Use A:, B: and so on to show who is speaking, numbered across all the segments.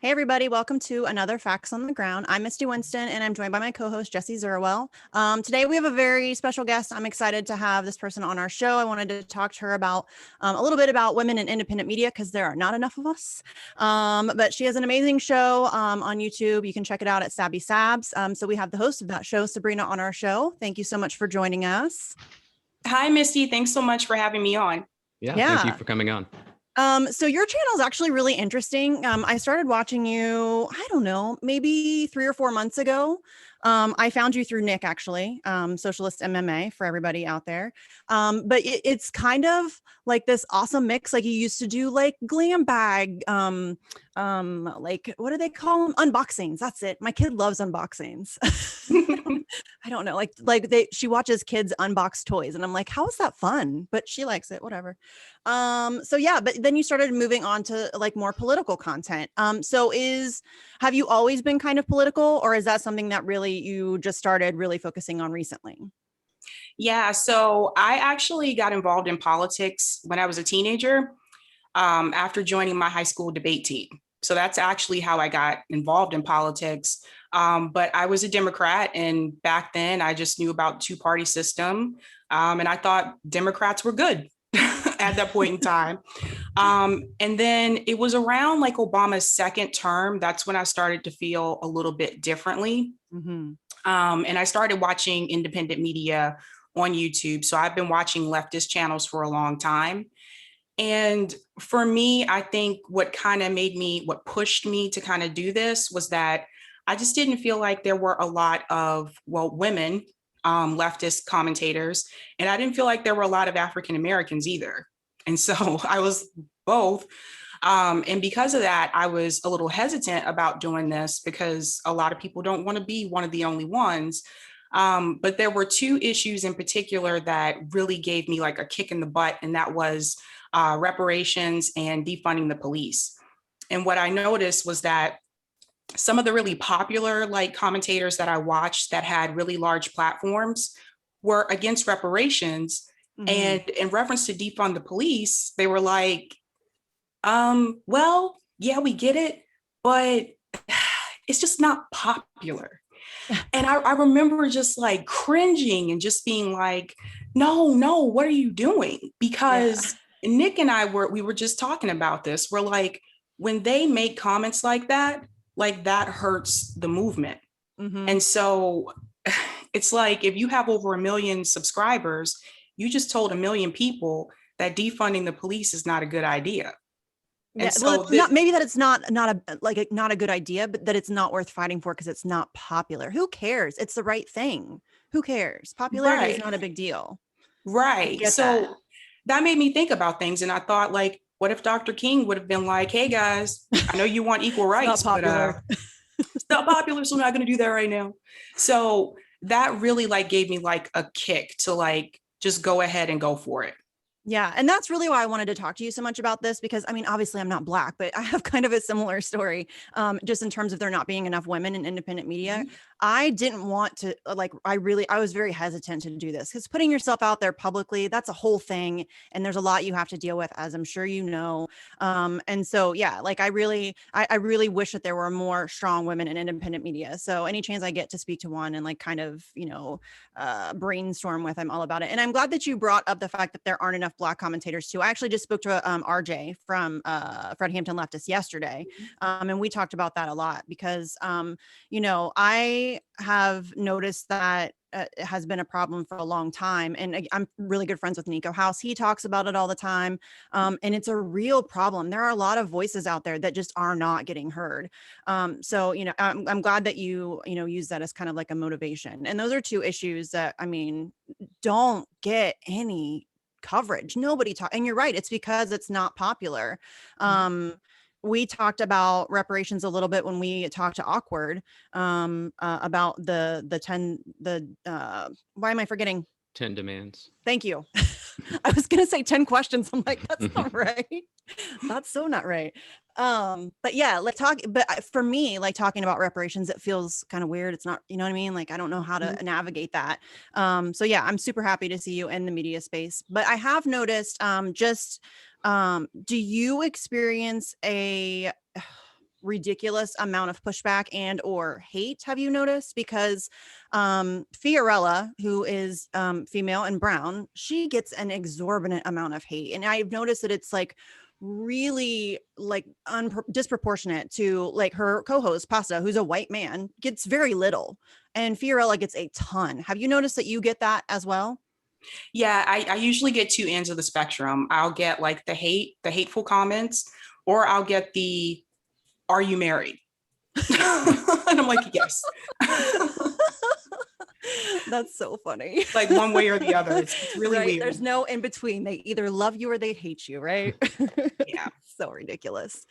A: Hey everybody, welcome to another Facts on the Ground. I'm Misty Winston and I'm joined by my co-host Jesse Zerwell. Today we have a very special guest. I'm excited to have this person on our show. I wanted to talk to her about a little bit about women in independent media because there are not enough of us. But she has an amazing show on YouTube. You can check it out at Sabby Sabs. So we have the host of that show, Sabrina, on our show. Thank you so much for joining us.
B: Hi, Misty. Thanks so much for having me on.
C: Yeah. Thank you for coming on.
A: So your channel is actually really interesting. I started watching you, I don't know, maybe 3 or 4 months ago. I found you through Nick, actually, Socialist MMA for everybody out there. But it's kind of like this awesome mix. Like you used to do like glam bag, like what do they call them? Unboxings. That's it. My kid loves unboxings. I don't know, she watches kids unbox toys and I'm like, how is that fun? But she likes it, whatever. So yeah, but then you started moving on to like more political content. Have you always been kind of political, or is that something that really you just started really focusing on recently?
B: Yeah, so I actually got involved in politics when I was a teenager, after joining my high school debate team. So that's actually how I got involved in politics. But I was a Democrat, and back then I just knew about two-party system, and I thought Democrats were good at that point in time. And then it was around like Obama's second term. That's when I started to feel a little bit differently.
A: Mm-hmm.
B: And I started watching independent media on YouTube. So I've been watching leftist channels for a long time. And for me, I think what pushed me to kind of do this was that I just didn't feel like there were a lot of, women, leftist commentators, and I didn't feel like there were a lot of African Americans either. And so I was both. And because of that, I was a little hesitant about doing this because a lot of people don't want to be one of the only ones. But there were two issues in particular that really gave me like a kick in the butt, and that was reparations and defunding the police. And what I noticed was that some of the really popular like commentators that I watched that had really large platforms were against reparations. Mm-hmm. And in reference to defund the police, they were like, yeah, we get it, but it's just not popular. And I remember just like cringing and just being like, no, what are you doing? Because Nick and we were just talking about this. We're like, when they make comments like that hurts the movement. Mm-hmm. And so it's like, if you have over 1 million subscribers, you just told 1 million people that defunding the police is not a good idea.
A: Yeah, so maybe that it's not a good idea, but that it's not worth fighting for because it's not popular. Who cares? It's the right thing. Who cares? Popularity is not a big deal.
B: Right. So that made me think about things. And I thought, like, what if Dr. King would have been like, hey guys, I know you want equal rights,
A: but
B: it's not popular, so I'm not going to do that right now. So that really like gave me like a kick to like just go ahead and go for it.
A: Yeah. And that's really why I wanted to talk to you so much about this, because I mean, obviously I'm not Black, but I have kind of a similar story, just in terms of there not being enough women in independent media. Mm-hmm. I didn't want to I was very hesitant to do this because putting yourself out there publicly, that's a whole thing. And there's a lot you have to deal with, as I'm sure you know. And so, yeah, like I really wish that there were more strong women in independent media. So any chance I get to speak to one and like kind of, brainstorm with, I'm all about it. And I'm glad that you brought up the fact that there aren't enough Black commentators too. I actually just spoke to RJ from Fred Hampton Leftist yesterday. And we talked about that a lot because, I have noticed that it has been a problem for a long time. And I'm really good friends with Nico House. He talks about it all the time. And it's a real problem. There are a lot of voices out there that just are not getting heard. So, I'm glad that you use that as kind of like a motivation. And those are two issues that, I mean, don't get any coverage. Nobody talk. And you're right. It's because it's not popular. We talked about reparations a little bit when we talked to Awkward about why am I forgetting?
C: 10 demands.
A: Thank you. I was going to say 10 questions. I'm like, that's not right. That's so not right. But yeah, but for me, like talking about reparations, it feels kind of weird. It's not, you know what I mean? Like, I don't know how to navigate that. So yeah, I'm super happy to see you in the media space, but I have noticed, do you experience ridiculous amount of pushback and or hate. Have you noticed? Because Fiorella, who is female and brown, she gets an exorbitant amount of hate. And I've noticed that it's like really like disproportionate to like her co-host Pasta, who's a white man, gets very little, and Fiorella gets a ton. Have you noticed that you get that as well?
B: Yeah, I usually get two ends of the spectrum. I'll get like the hateful comments, or I'll get the, are you married? And I'm like, yes.
A: That's so funny.
B: Like one way or the other. It's really
A: right?
B: weird.
A: There's no in between. They either love you or they hate you, right?
B: Yeah.
A: So ridiculous.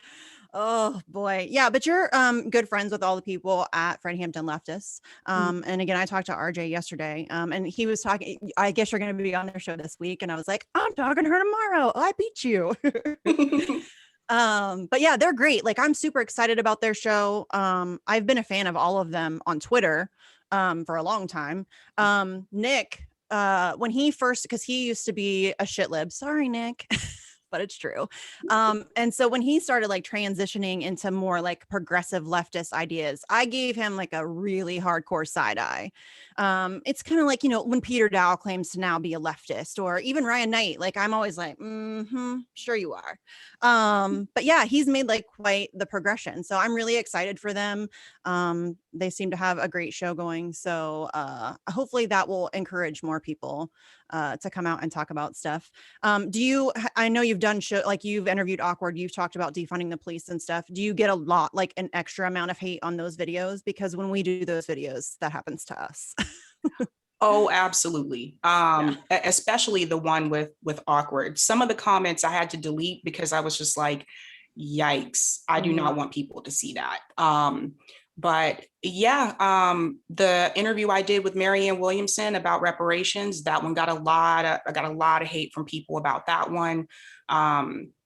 A: Oh boy. Yeah, but you're good friends with all the people at Fred Hampton Leftists. And again, I talked to RJ yesterday. And he was talking, I guess you're gonna be on their show this week. And I was like, I'm talking to her tomorrow. I beat you. But yeah, they're great. Like I'm super excited about their show. I've been a fan of all of them on Twitter for a long time. Nick, when he first, because he used to be a shit lib. Sorry, Nick. But it's true. And so when he started like transitioning into more like progressive leftist ideas, I gave him like a really hardcore side eye. It's kind of like, you know, when Peter Dow claims to now be a leftist, or even Ryan Knight, like I'm always like, sure you are. But yeah, he's made like quite the progression. So I'm really excited for them. They seem to have a great show going. So hopefully that will encourage more people to come out and talk about stuff. I know you've done show, like you've interviewed Awkward, you've talked about defunding the police and stuff. Do you get a lot, like an extra amount of hate on those videos? Because when we do those videos, that happens to us.
B: Oh, absolutely. Especially the one with Awkward. Some of the comments I had to delete because I was just like, yikes, I do not want people to see that. But yeah, the interview I did with Marianne Williamson about reparations, that one got a lot of hate from people about that one.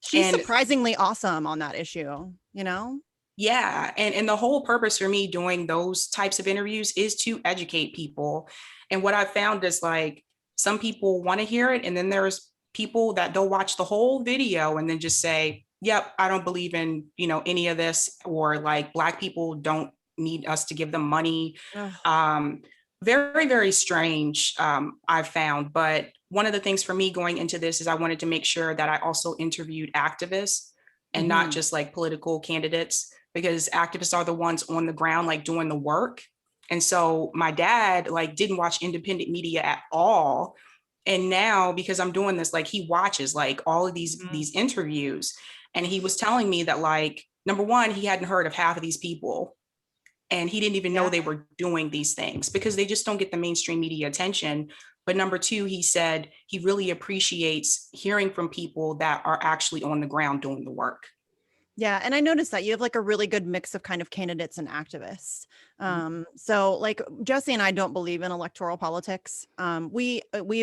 A: She's surprisingly awesome on that issue, you know?
B: Yeah. And the whole purpose for me doing those types of interviews is to educate people. And what I found is like, some people want to hear it. And then there's people that they'll watch the whole video and then just say, yep, I don't believe in, you know, any of this, or like Black people don't need us to give them money. Very, very strange, I've found. But one of the things for me going into this is I wanted to make sure that I also interviewed activists and not just like political candidates, because activists are the ones on the ground, like doing the work. And so my dad like didn't watch independent media at all. And now, because I'm doing this, like he watches like all of these interviews. And he was telling me that like, number one, he hadn't heard of half of these people. And he didn't even know they were doing these things because they just don't get the mainstream media attention. But number two, he said he really appreciates hearing from people that are actually on the ground doing the work.
A: Yeah. And I noticed that you have like a really good mix of kind of candidates and activists. So like Jesse and I don't believe in electoral politics. We've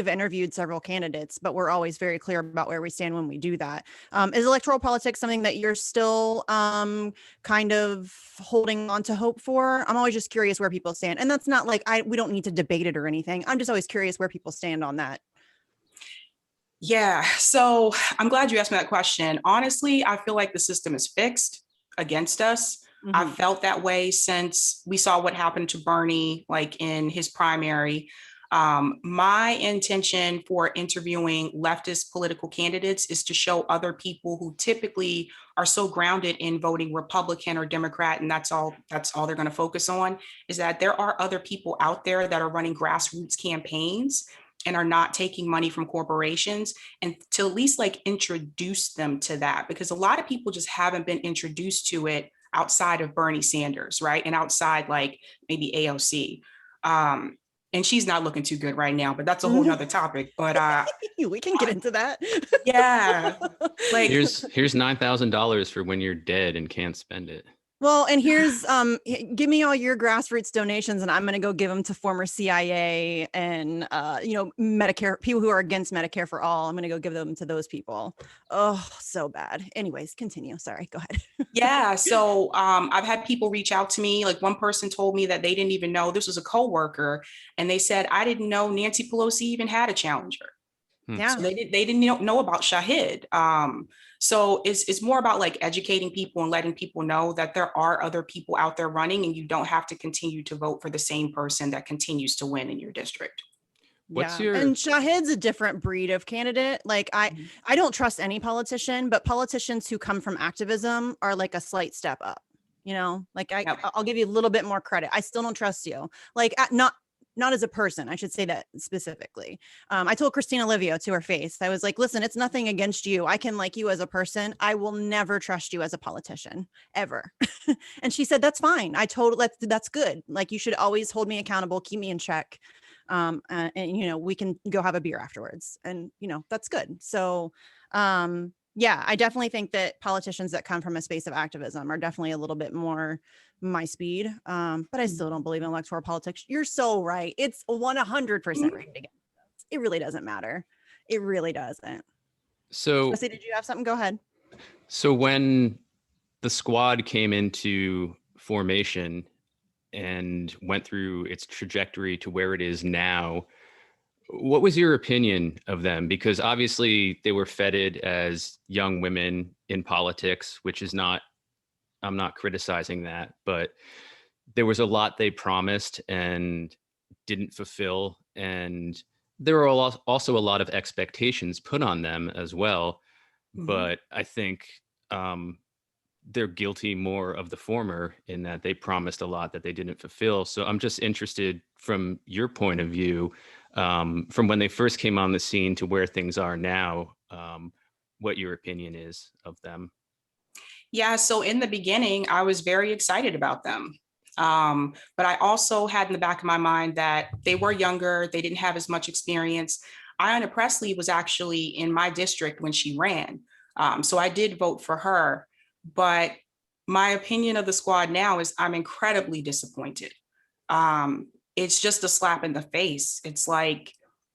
A: interviewed several candidates, but we're always very clear about where we stand when we do that. Is electoral politics something that you're still kind of holding on to hope for? I'm always just curious where people stand. And that's not like, we don't need to debate it or anything. I'm just always curious where people stand on that.
B: Yeah, so I'm glad you asked me that question. Honestly, I feel like the system is fixed against us. I've felt that way since we saw what happened to Bernie, like in his primary. My intention for interviewing leftist political candidates is to show other people who typically are so grounded in voting Republican or Democrat, and that's all they're going to focus on, is that there are other people out there that are running grassroots campaigns and are not taking money from corporations, and to at least like introduce them to that, because a lot of people just haven't been introduced to it outside of Bernie Sanders, right? And outside like maybe AOC. And she's not looking too good right now, but that's a whole nother topic. But
A: we can get into that.
B: Yeah. Like
C: here's $9,000 for when you're dead and can't spend it.
A: Well, and here's give me all your grassroots donations and I'm going to go give them to former CIA and Medicare, people who are against Medicare for all. I'm going to go give them to those people. Oh, so bad. Anyways, continue. Sorry, go ahead.
B: Yeah, so I've had people reach out to me. Like one person told me that they didn't even know, this was a coworker, and they said, I didn't know Nancy Pelosi even had a challenger.
A: Yeah.
B: So they didn't know about Shahid. So it's more about like educating people and letting people know that there are other people out there running, and you don't have to continue to vote for the same person that continues to win in your district.
C: What's
A: Yeah.
C: your
A: And Shahid's a different breed of candidate. Like I don't trust any politician, but politicians who come from activism are like a slight step up. You know, like
B: Yep.
A: I'll give you a little bit more credit. I still don't trust you. Like not as a person. I should say that specifically. I told Christina Livio to her face, I was like, listen, it's nothing against you. I can like you as a person. I will never trust you as a politician ever. And she said, that's fine. That's good. Like you should always hold me accountable, keep me in check. And you know, we can go have a beer afterwards, and you know, that's good. So yeah, I definitely think that politicians that come from a space of activism are definitely a little bit more my speed. But I still don't believe in electoral politics. You're so right. It's 100% rigged against us. It really doesn't matter. It really doesn't.
C: so
A: Jesse, did you have something? Go ahead.
C: so when the squad came into formation and went through its trajectory to where it is now, what was your opinion of them? Because obviously they were feted as young women in politics, which is not, I'm not criticizing that, but there was a lot they promised and didn't fulfill. And there were also a lot of expectations put on them as well. But I think they're guilty more of the former in that they promised a lot that they didn't fulfill. So I'm just interested from your point of view, from when they first came on the scene to where things are now, what your opinion is of them.
B: Yeah, so in the beginning, I was very excited about them. But I also had in the back of my mind that they were younger, they didn't have as much experience. Ayanna Pressley was actually in my district when she ran. So I did vote for her. But my opinion of the squad now is I'm incredibly disappointed. It's just a slap in the face. It's like,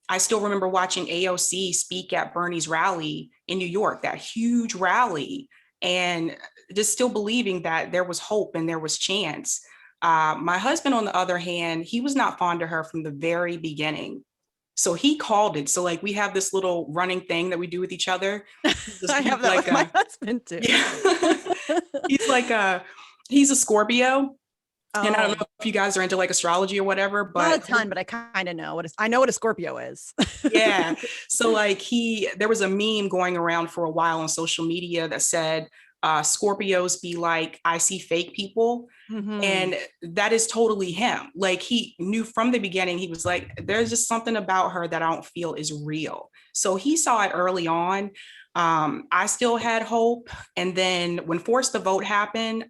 B: I still remember watching AOC speak at Bernie's rally in New York, that huge rally, and just still believing that there was hope and there was chance. My husband, on the other hand, he was not fond of her from the very beginning. So he called it. So like we have this little running thing that we do with each other.
A: I have that
B: like
A: with my husband too.
B: Yeah. He's a Scorpio. And I don't know if you guys are into like astrology or whatever, but
A: not a ton, but I kind of know I know what a Scorpio is.
B: Yeah. So like there was a meme going around for a while on social media that said, Scorpios be like, I see fake people.
A: Mm-hmm.
B: And that is totally him. Like he knew from the beginning, he was like, there's just something about her that I don't feel is real. So he saw it early on. I still had hope. And then when Force the Vote happened,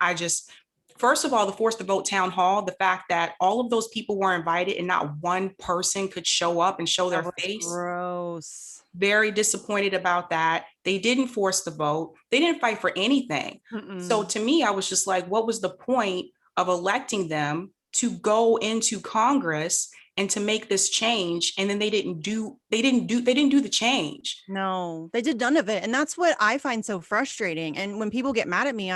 B: first of all, the Force the Vote town hall, the fact that all of those people were invited and not one person could show up and show their face.
A: Gross.
B: Very disappointed about that. They didn't force the vote. They didn't fight for anything. So to me, I was just like, what was the point of electing them to go into Congress and to make this change? And then they didn't do the change.
A: No, they did none of it. And that's what I find so frustrating. And when people get mad at me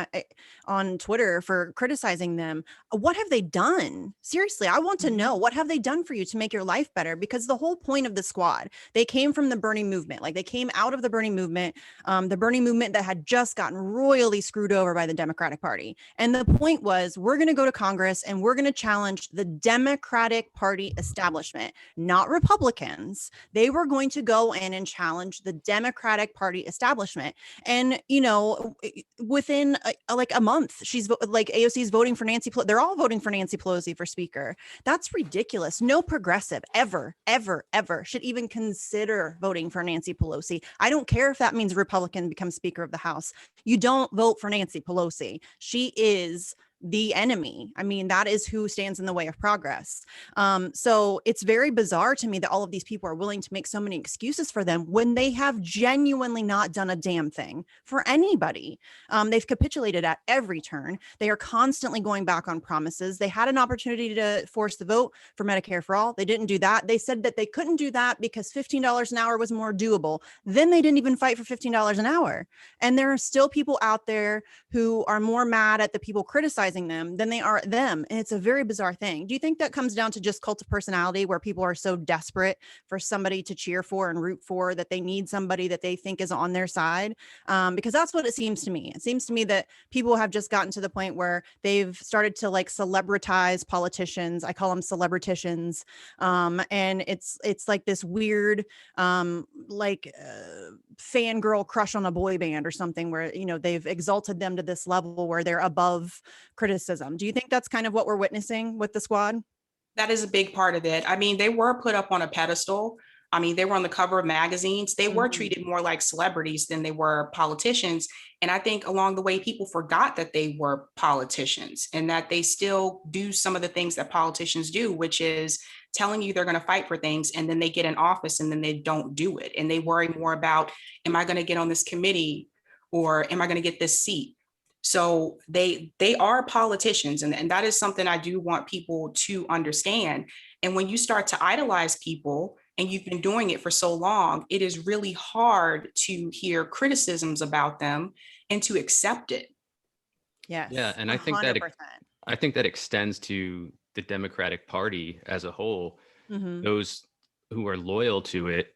A: on Twitter for criticizing them, what have they done? Seriously, I want to know, what have they done for you to make your life better? Because the whole point of the squad, they came from the Bernie movement. Like they came out of the Bernie movement that had just gotten royally screwed over by the Democratic Party. And the point was, we're going to go to Congress and we're going to challenge the Democratic Party establishment, not Republicans. They were going to go in and challenge the Democratic Party establishment. And, you know, within like a month, AOC's voting for Nancy Pelosi. They're all voting for Nancy Pelosi for speaker. That's ridiculous. No progressive ever should even consider voting for Nancy Pelosi. I don't care if that means a Republican becomes Speaker of the House. You don't vote for Nancy Pelosi. She is the enemy. I mean, that is who stands in the way of progress. So it's very bizarre to me that all of these people are willing to make so many excuses for them when they have genuinely not done a damn thing for anybody. They've capitulated at every turn. They are constantly going back on promises. They had an opportunity to force the vote for Medicare for all. They didn't do that. They said that they couldn't do that because $15 an hour was more doable. Then they didn't even fight for $15 an hour. And there are still people out there who are more mad at the people criticizing criticizing them than they are them. And it's a very bizarre thing. Do you think that comes down to just cult of personality, where people are so desperate for somebody to cheer for and root for that they need somebody that they think is on their side? Because that's what it seems to me. It seems to me that people have just gotten to the point where they've started to like celebritize politicians. I call them celebriticians. And it's like this weird fangirl crush on a boy band or something, where, you know, they've exalted them to this level where they're above criticism. Do you think that's kind of what we're witnessing with the squad?
B: That is a big part of it. I mean, they were put up on a pedestal. I mean, they were on the cover of magazines. They were treated more like celebrities than they were politicians. And I think along the way, people forgot that they were politicians and that they still do some of the things that politicians do, which is telling you they're going to fight for things. And then they get in office and then they don't do it. And they worry more about, am I going to get on this committee, or am I going to get this seat? So they are politicians, and that is something I do want people to understand. And when you start to idolize people and you've been doing it for so long, it is really hard to hear criticisms about them and to accept it.
A: Yes.
C: Yeah, and
A: 100%.
C: I think that extends to the Democratic Party as a whole. Those who are loyal to it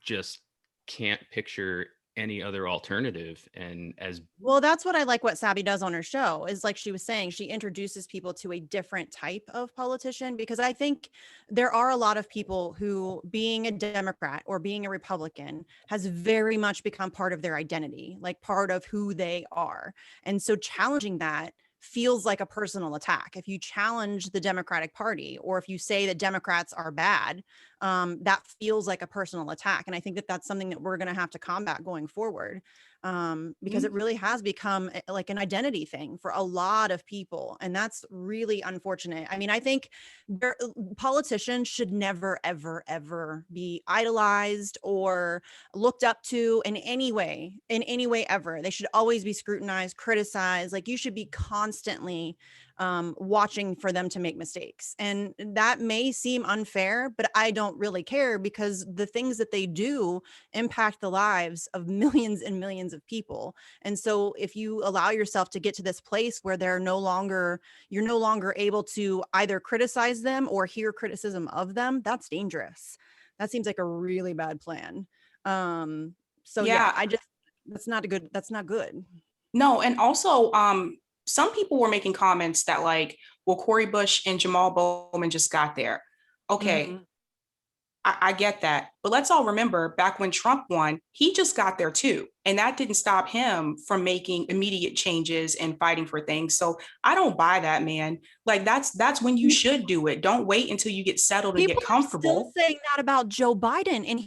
C: just can't picture any other alternative. And as
A: well, that's what I like what Sabby does on her show, is like she was saying, she introduces people to a different type of politician, because I think there are a lot of people who, being a Democrat or being a Republican has very much become part of their identity, like part of who they are. And so challenging that feels like a personal attack. If you challenge the Democratic Party, or if you say that Democrats are bad, that feels like a personal attack. And I think that that's something that we're going to have to combat going forward, because it really has become like an identity thing for a lot of people. And that's really unfortunate. I mean, I think politicians should never, ever, ever be idolized or looked up to in any way ever. They should always be scrutinized, criticized. Like, you should be constantly watching for them to make mistakes. And that may seem unfair, but I don't really care, because the things that they do impact the lives of millions and millions of people. And so if you allow yourself to get to this place where you're no longer able to either criticize them or hear criticism of them, that's dangerous. That seems like a really bad plan. So yeah, that's not good.
B: No, and also some people were making comments that like, well, Cori Bush and Jamal Bowman just got there. Okay, I get that. But let's all remember, back when Trump won, he just got there too. And that didn't stop him from making immediate changes and fighting for things. So I don't buy that, man. Like, that's when you should do it. Don't wait until you get settled and get comfortable.
A: People are still saying that about Joe Biden. And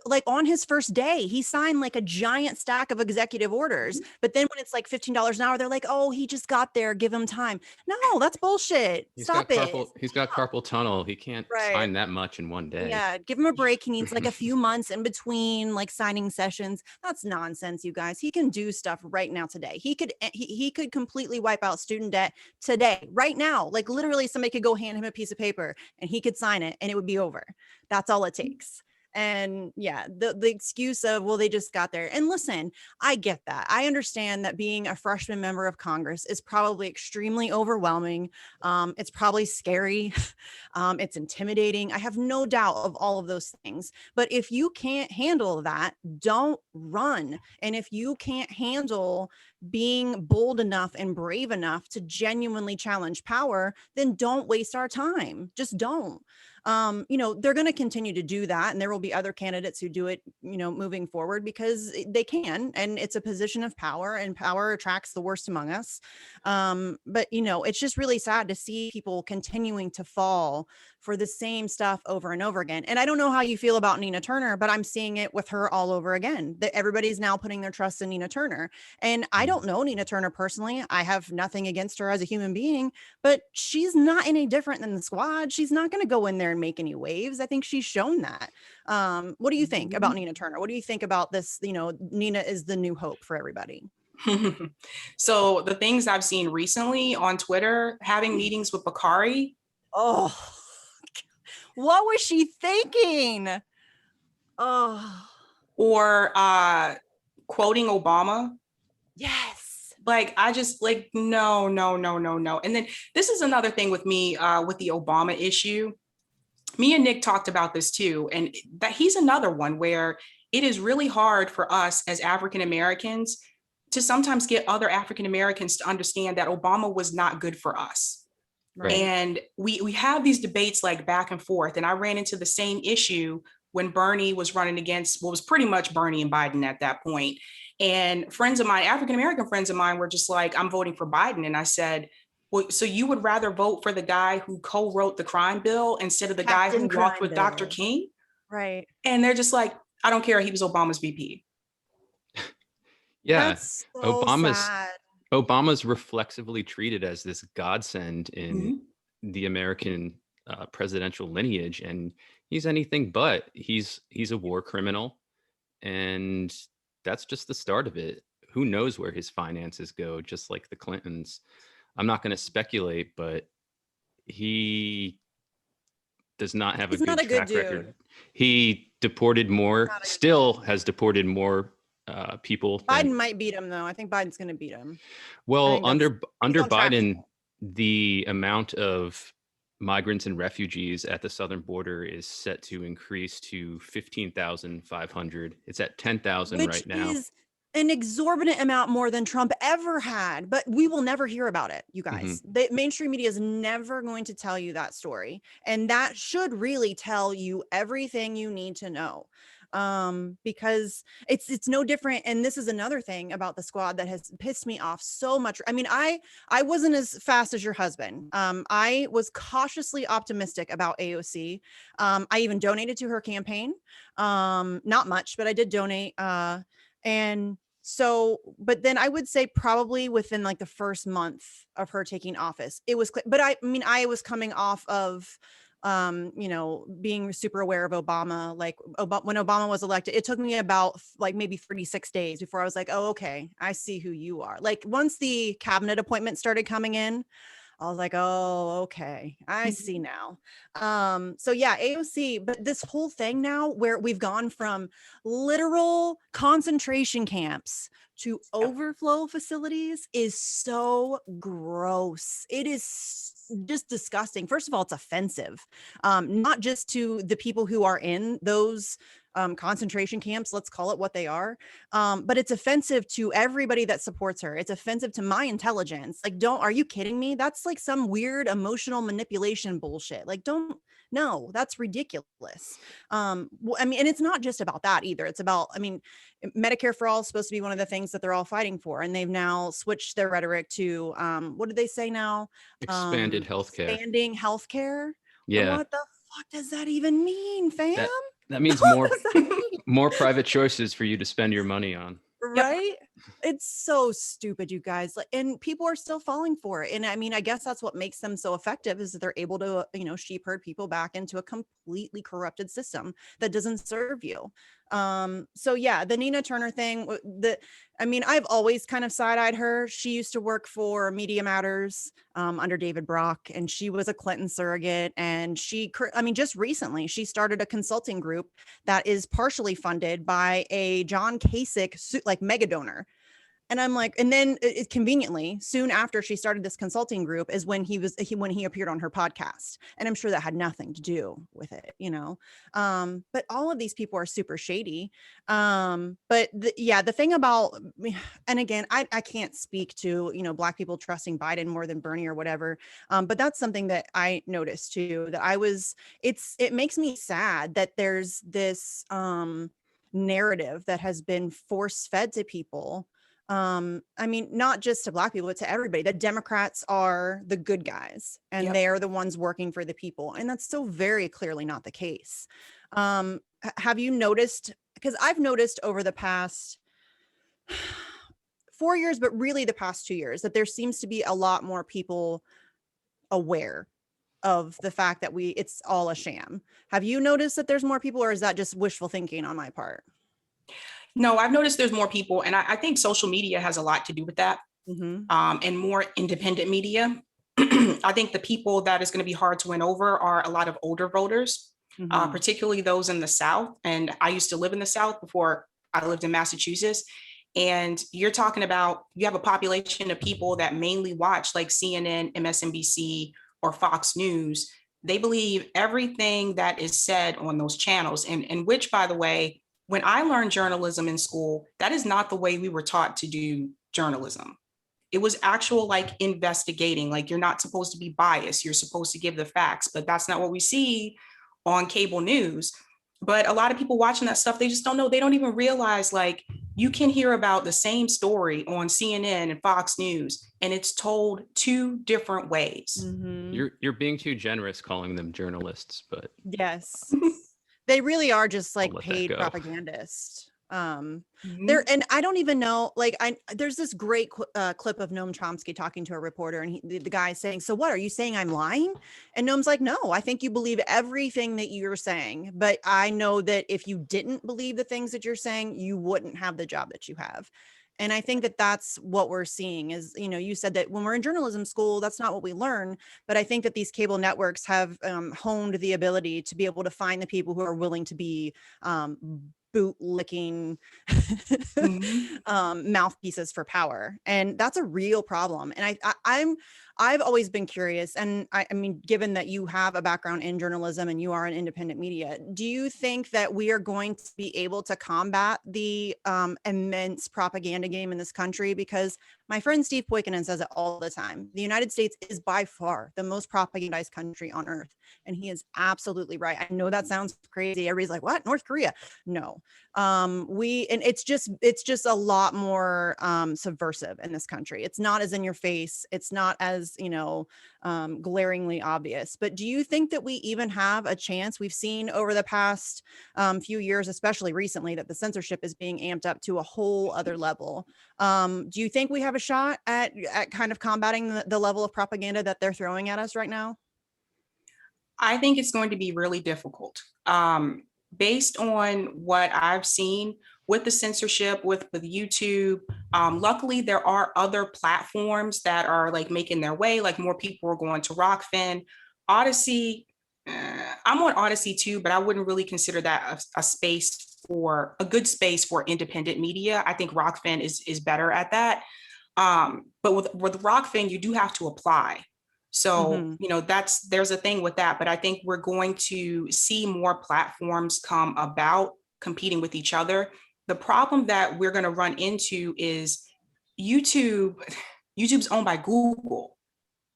A: like on his first day, he signed like a giant stack of executive orders. But then when it's like $15 an hour, they're like, oh, he just got there, give him time. No, that's bullshit. Stop it.
C: He's got carpal tunnel. He can't sign that much in one day.
A: Yeah, give him a break. He needs like a few months in between like signing sessions. That's nonsense, you guys. He can do stuff right now today. He could completely wipe out student debt today, right now. Like, literally somebody could go hand him a piece of paper and he could sign it and it would be over. That's all it takes. And yeah, the excuse of, well, they just got there. And listen, I get that. I understand that being a freshman member of Congress is probably extremely overwhelming. It's probably scary. It's intimidating. I have no doubt of all of those things. But if you can't handle that, don't run. And if you can't handle being bold enough and brave enough to genuinely challenge power, then don't waste our time. Just don't. They're going to continue to do that. And there will be other candidates who do it, moving forward, because they can, and it's a position of power, and power attracts the worst among us. But it's just really sad to see people continuing to fall for the same stuff over and over again. And I don't know how you feel about Nina Turner, but I'm seeing it with her all over again, that everybody's now putting their trust in Nina Turner. And I don't know Nina Turner personally. I have nothing against her as a human being, but she's not any different than the squad. She's not going to go in there and make any waves. I think she's shown that. What do you think about Nina Turner? What do you think about this? Nina is the new hope for everybody.
B: So the things I've seen recently on Twitter, having meetings with Bakari.
A: Oh, what was she thinking? Oh.
B: Or quoting Obama.
A: Yes.
B: Like, I just like, no, no, no, no, no. And then this is another thing with me, with the Obama issue. Me and Nick talked about this too. And that he's another one where it is really hard for us as African Americans to sometimes get other African Americans to understand that Obama was not good for us.
C: Right.
B: And we have these debates like back and forth. And I ran into the same issue when Bernie was running against what was pretty much Bernie and Biden at that point. And friends of mine, African American friends of mine, were just like, I'm voting for Biden. And I said, well, so you would rather vote for the guy who co-wrote the crime bill instead of the guy who walked with Dr. King?
A: Right.
B: And they're just like, I don't care. He was Obama's VP.
C: Yeah.
A: That's so sad.
C: Obama's reflexively treated as this godsend in the American presidential lineage, and he's anything but. He's a war criminal, and that's just the start of it. Who knows where his finances go, just like the Clintons. I'm not going to speculate, but he does not have a good track record. He deported more, still has deported more people.
A: Biden might beat him, though. I think Biden's going to beat him.
C: Well, under Biden, the amount of migrants and refugees at the southern border is set to increase to 15,500. It's at 10,000 right now. Which is
A: an exorbitant amount more than Trump ever had, but we will never hear about it, you guys. The mainstream media is never going to tell you that story. And that should really tell you everything you need to know. Because it's no different. And this is another thing about the squad that has pissed me off so much. I mean, I wasn't as fast as your husband. I was cautiously optimistic about AOC. I even donated to her campaign. Not much, but I did donate. And so, but then I would say probably within like the first month of her taking office, it was, but I mean, I was coming off of, you know, being super aware of Obama, like when Obama was elected, it took me about like maybe 36 days before I was like, oh, okay, I see who you are. Like once the cabinet appointments started coming in, I was like, oh, okay, I see now. So yeah, AOC, but this whole thing now where we've gone from literal concentration camps to overflow facilities is so gross. It is just disgusting. First of all, it's offensive, not just to the people who are in those concentration camps, let's call it what they are. But it's offensive to everybody that supports her. It's offensive to my intelligence. Like, are you kidding me? That's like some weird emotional manipulation bullshit. Like, no, that's ridiculous. I mean, and it's not just about that either. It's about, I mean, Medicare for all is supposed to be one of the things that they're all fighting for. And they've now switched their rhetoric to, what did they say now?
C: Expanded healthcare.
A: Expanding healthcare.
C: Yeah.
A: Well, what the fuck does that even mean, fam?
C: That means more private choices for you to spend your money on.
A: Right? It's so stupid, you guys. And people are still falling for it. And I mean, I guess that's what makes them so effective is that they're able to, you know, sheep herd people back into a completely corrupted system that doesn't serve you. So yeah, the Nina Turner thing, I mean, I've always kind of side-eyed her. She used to work for Media Matters under David Brock, and she was a Clinton surrogate. And I mean, just recently, she started a consulting group that is partially funded by a John Kasich, like mega donor. And I'm like, and then conveniently, soon after she started this consulting group is when he appeared on her podcast. And I'm sure that had nothing to do with it, you know. But all of these people are super shady. But the thing about, and again, I can't speak to, you know, Black people trusting Biden more than Bernie or whatever. But that's something that I noticed too, it makes me sad that there's this narrative that has been force fed to people. I mean, not just to Black people, but to everybody, that Democrats are the good guys and they're the ones working for the people. And that's so very clearly not the case. Have you noticed, because I've noticed over the past 4 years, but really the past 2 years, that there seems to be a lot more people aware of the fact that it's all a sham. Have you noticed that there's more people, or is that just wishful thinking on my part?
B: No, I've noticed there's more people, and I think social media has a lot to do with that, and more independent media. I think the people that is going to be hard to win over are a lot of older voters, particularly those in the South. And I used to live in the South before I lived in Massachusetts. And you're talking about, you have a population of people that mainly watch like CNN, MSNBC, or Fox News. They believe everything that is said on those channels, and which, by the way, when I learned journalism in school, that is not the way we were taught to do journalism. It was actual like investigating, like you're not supposed to be biased, you're supposed to give the facts, but that's not what we see on cable news. But a lot of people watching that stuff, they just don't know. They don't even realize like you can hear about the same story on CNN and Fox News, and it's told two different ways.
A: Mm-hmm.
C: You're being too generous calling them journalists, but
A: Yes. They really are just like
C: let that
A: paid
C: go.
A: propagandists.
B: Mhm.
A: There, and I don't even know, like, there's this great clip of Noam Chomsky talking to a reporter, and the guy is saying, "So what, are you saying I'm lying?" And Noam's like, "No, I think you believe everything that you're saying, but I know that if you didn't believe the things that you're saying, you wouldn't have the job that you have." And I think that that's what we're seeing is, you know, you said that when we're in journalism school, that's not what we learn. But I think that these cable networks have honed the ability to be able to find the people who are willing to be boot licking mouthpieces for power, and that's a real problem. And I've always been curious, and I mean, given that you have a background in journalism and you are in independent media, do you think that we are going to be able to combat the immense propaganda game in this country? Because my friend Steve Poikonen says it all the time. The United States is by far the most propagandized country on earth. And he is absolutely right. I know that sounds crazy. Everybody's like, what? North Korea? No. And it's just a lot more subversive in this country. It's not as in your face. It's not as, you know, glaringly obvious. But do you think that we even have a chance? We've seen over the past few years, especially recently, that the censorship is being amped up to a whole other level. Do you think we have a shot at kind of combating the level of propaganda that they're throwing at us right now?
B: I think it's going to be really difficult. Based on what I've seen with the censorship, with YouTube, luckily there are other platforms that are like making their way, like more people are going to Rockfin. Odyssey, I'm on Odyssey too, but I wouldn't really consider that a space for a good space for independent media. I think Rockfin is better at that. But with Rockfin, you do have to apply. So, you know, there's a thing with that, but I think we're going to see more platforms come about competing with each other. The problem that we're going to run into is YouTube's owned by Google,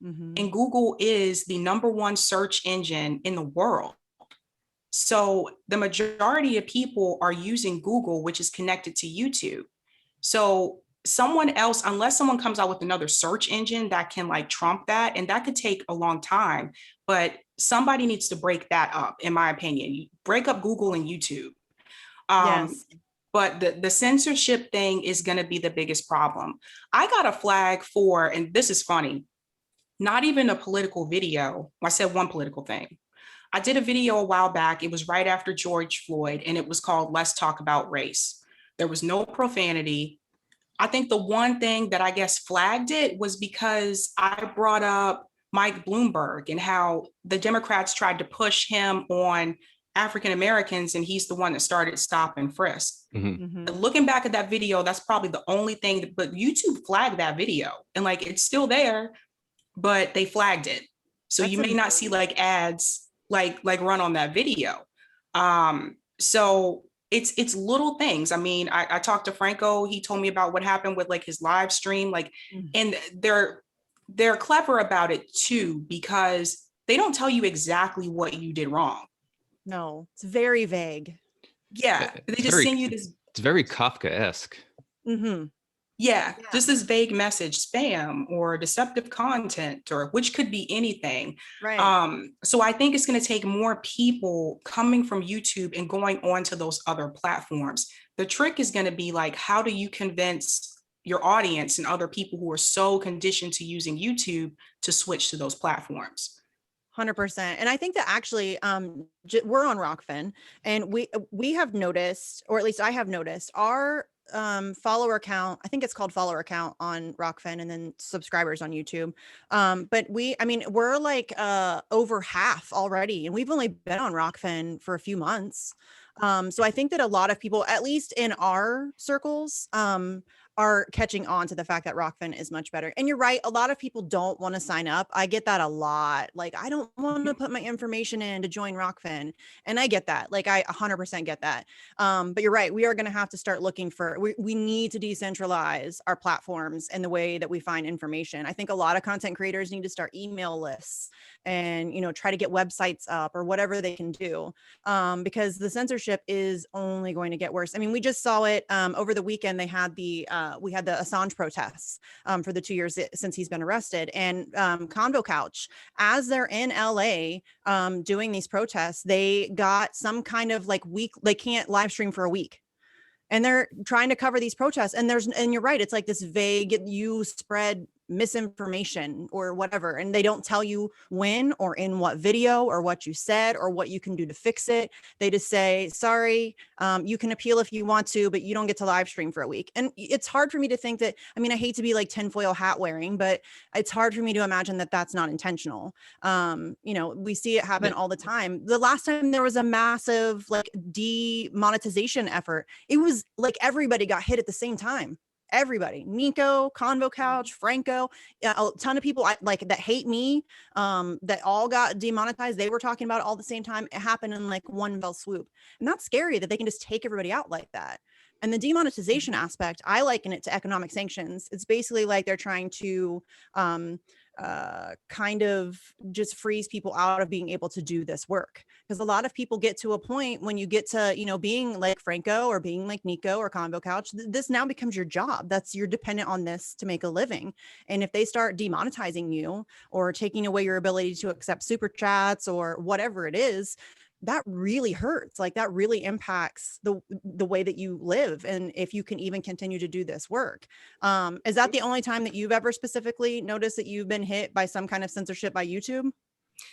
B: and Google is the #1 search engine in the world. So the majority of people are using Google, which is connected to YouTube. So someone else, unless someone comes out with another search engine that can like trump that, and that could take a long time, but somebody needs to break that up, in my opinion. You break up Google and YouTube.
A: Yes.
B: But the censorship thing is going to be the biggest problem. I got a flag for, and this is funny, not even a political video. I said one political thing. I did a video a while back. It was right after George Floyd, and it was called Let's Talk About Race. There was no profanity. I think the one thing that I guess flagged it was because I brought up Mike Bloomberg and how the Democrats tried to push him on African Americans, and he's the one that started Stop and Frisk. Looking back at that video, that's probably the only thing, but YouTube flagged that video, and like it's still there, but they flagged it. So you may not see like ads like run on that video. So it's little things. I mean, I talked to Franco. He told me about what happened with like his live stream, like, and they're clever about it too, because they don't tell you exactly what you did wrong.
A: No, it's very vague.
B: Yeah, they just send you this.
C: It's very Kafka-esque.
B: Yeah, just this vague message, spam or deceptive content, or which could be anything.
A: Right.
B: So I think it's going to take more people coming from YouTube and going on to those other platforms. The trick is going to be like, how do you convince your audience and other people who are so conditioned to using YouTube to switch to those platforms?
A: 100%. And I think that actually we're on Rockfin, and we have noticed, or at least I have noticed, our follower count, I think it's called follower count on Rockfin, and then subscribers on YouTube. But we're like over half already, and we've only been on Rockfin for a few months. So I think that a lot of people, at least in our circles, are catching on to the fact that Rockfin is much better. And you're right, a lot of people don't want to sign up. I get that a lot. Like, I don't want to put my information in to join Rockfin. And I get that. Like, I 100% get that. But you're right, we are going to have to start looking for, we need to decentralize our platforms and the way that we find information. I think a lot of content creators need to start email lists and, you know, try to get websites up or whatever they can do, because the censorship is only going to get worse. I mean, we just saw it over the weekend. They had we had the Assange protests for the 2 years since he's been arrested, and Convo Couch, as they're in LA doing these protests, they got some kind of like week, they can't live stream for a week. And they're trying to cover these protests. And you're right, it's like this vague, you spread misinformation or whatever. And they don't tell you when or in what video or what you said or what you can do to fix it. They just say, sorry, you can appeal if you want to, but you don't get to live stream for a week. And it's hard for me to think that, I mean, I hate to be like tinfoil hat wearing, but it's hard for me to imagine that that's not intentional. You know, we see it happen all the time. The last time there was a massive like demonetization effort, it was like everybody got hit at the same time. Everybody, Nico, Convo Couch, Franco, a ton of people like that hate me, that all got demonetized. They were talking about it all at the same time. It happened in like one fell swoop. And that's scary that they can just take everybody out like that. And the demonetization aspect, I liken it to economic sanctions. It's basically like they're trying to kind of just freeze people out of being able to do this work. Because a lot of people get to a point when you get to, you know, being like Franco or being like Nico or Convo Couch, this now becomes your job. You're dependent on this to make a living. And if they start demonetizing you or taking away your ability to accept super chats or whatever it is, that really hurts. Like that really impacts the way that you live. And if you can even continue to do this work. Is that the only time that you've ever specifically noticed that you've been hit by some kind of censorship by YouTube?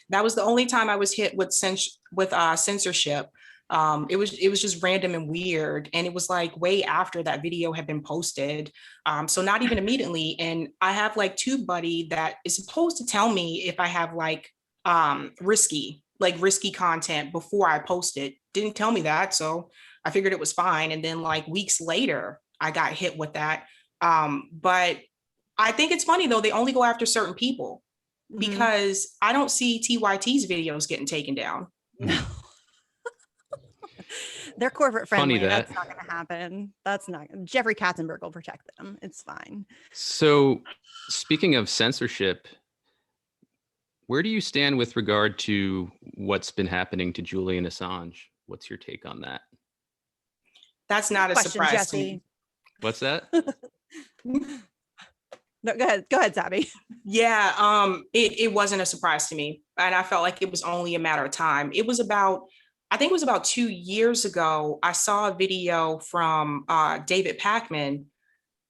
B: That was the only time I was hit with censorship. It was just random and weird. And it was like way after that video had been posted. So not even immediately. And I have like TubeBuddy that is supposed to tell me if I have like risky content before I post it. Didn't tell me that. So I figured it was fine. And then like weeks later, I got hit with that. But I think it's funny though, they only go after certain people because I don't see TYT's videos getting taken down.
A: No. They're corporate friendly.
C: Funny
A: That's not going to happen. That's not, Jeffrey Katzenberg will protect them. It's fine.
C: So speaking of censorship, where do you stand with regard to what's been happening to Julian Assange? What's your take on that?
B: That's not a surprise,
A: Jesse.
B: to me.
C: What's that?
A: No, go ahead, Sabby.
B: Yeah, it wasn't a surprise to me. And I felt like it was only a matter of time. I think it was about 2 years ago, I saw a video from David Pakman,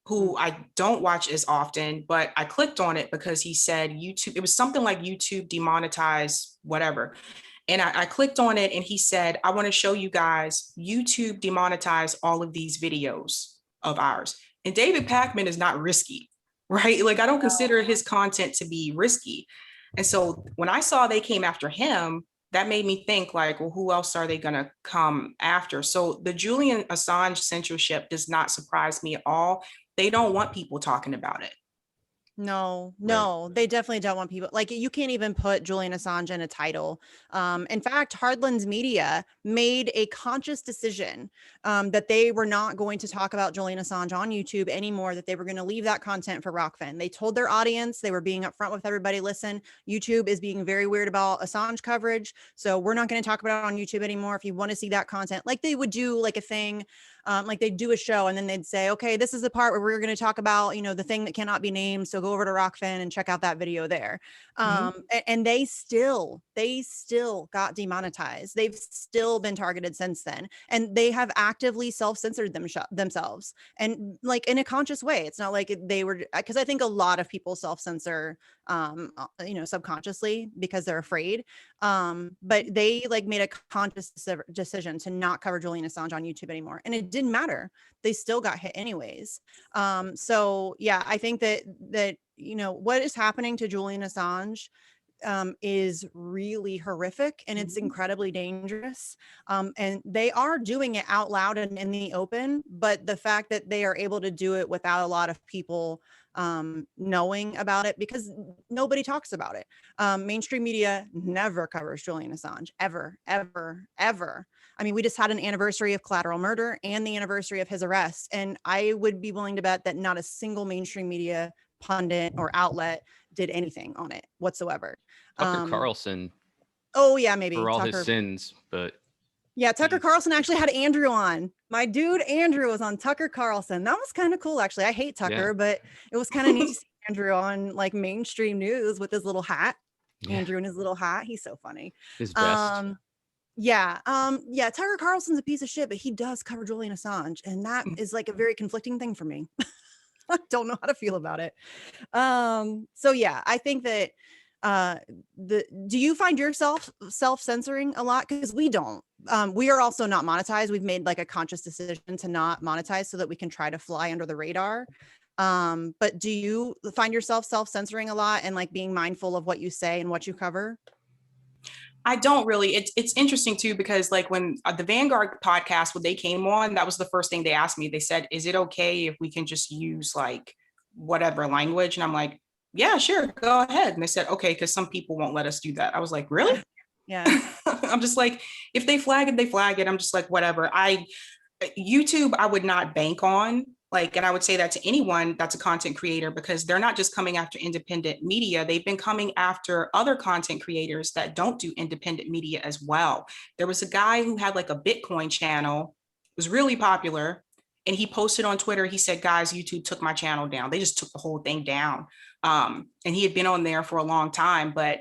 B: who I don't watch as often, but I clicked on it because he said YouTube, it was something like YouTube demonetized, whatever. And I clicked on it and he said, I want to show you guys YouTube demonetized all of these videos of ours. And David Pakman is not risky, right? Like I don't consider his content to be risky. And so when I saw they came after him, that made me think like, well, who else are they going to come after? So the Julian Assange censorship does not surprise me at all. They don't want people talking about it.
A: No,
C: Right.
A: they definitely don't want people, like, you can't even put Julian Assange in a title. In fact, Hardlands Media made a conscious decision that they were not going to talk about Julian Assange on YouTube anymore, that they were going to leave that content for Rockfin. They told their audience, they were being upfront with everybody, listen, YouTube is being very weird about Assange coverage, so we're not going to talk about it on YouTube anymore. If you want to see that content, like they would do like a thing, like they'd do a show and then they'd say, okay, this is the part where we're going to talk about, you know, the thing that cannot be named. So go over to Rockfin and check out that video there. And they still got demonetized. They've still been targeted since then. And they have actively self-censored themselves, and like in a conscious way. It's not like they were, because I think a lot of people self-censor, you know, subconsciously because they're afraid. But they like made a conscious decision to not cover Julian Assange on YouTube anymore. And it didn't matter. They still got hit anyways. So yeah, I think that, you know, what is happening to Julian Assange is really horrific, and it's incredibly dangerous. And they are doing it out loud and in the open, but the fact that they are able to do it without a lot of people knowing about it, because nobody talks about it. Mainstream media never covers Julian Assange, ever, ever, ever. I mean, we just had an anniversary of collateral murder and the anniversary of his arrest, and I would be willing to bet that not a single mainstream media pundit or outlet did anything on it whatsoever.
C: Tucker Carlson,
A: Oh yeah, maybe
C: for all
A: Tucker.
C: his sins, but
A: yeah, Tucker Carlson actually had Andrew on. My dude Andrew was on Tucker Carlson. That was kind of cool, actually. I hate Tucker, but it was kind of neat to see Andrew on like mainstream news with his little hat. Andrew and his little hat. He's so funny.
C: His best.
A: Yeah. Tucker Carlson's a piece of shit, but he does cover Julian Assange, and that is like a very conflicting thing for me. I don't know how to feel about it. So yeah, I think that do you find yourself self-censoring a lot? Because we don't. We are also not monetized. We've made like a conscious decision to not monetize so that we can try to fly under the radar. But do you find yourself self-censoring a lot and like being mindful of what you say and what you cover?
B: I don't really. It's interesting too, because like when the Vanguard podcast, when they came on, that was the first thing they asked me. They said, is it okay if we can just use like whatever language? And I'm like, yeah, sure, go ahead. And they said, okay, because some people won't let us do that. I was like, really?
A: Yeah.
B: I'm just like, if they flag it, they flag it. I'm just like, whatever. YouTube, I would not bank on. Like, and I would say that to anyone that's a content creator, because they're not just coming after independent media. They've been coming after other content creators that don't do independent media as well. There was a guy who had like a Bitcoin channel, was really popular. And he posted on Twitter, he said, guys, YouTube took my channel down. They just took the whole thing down. And he had been on there for a long time. But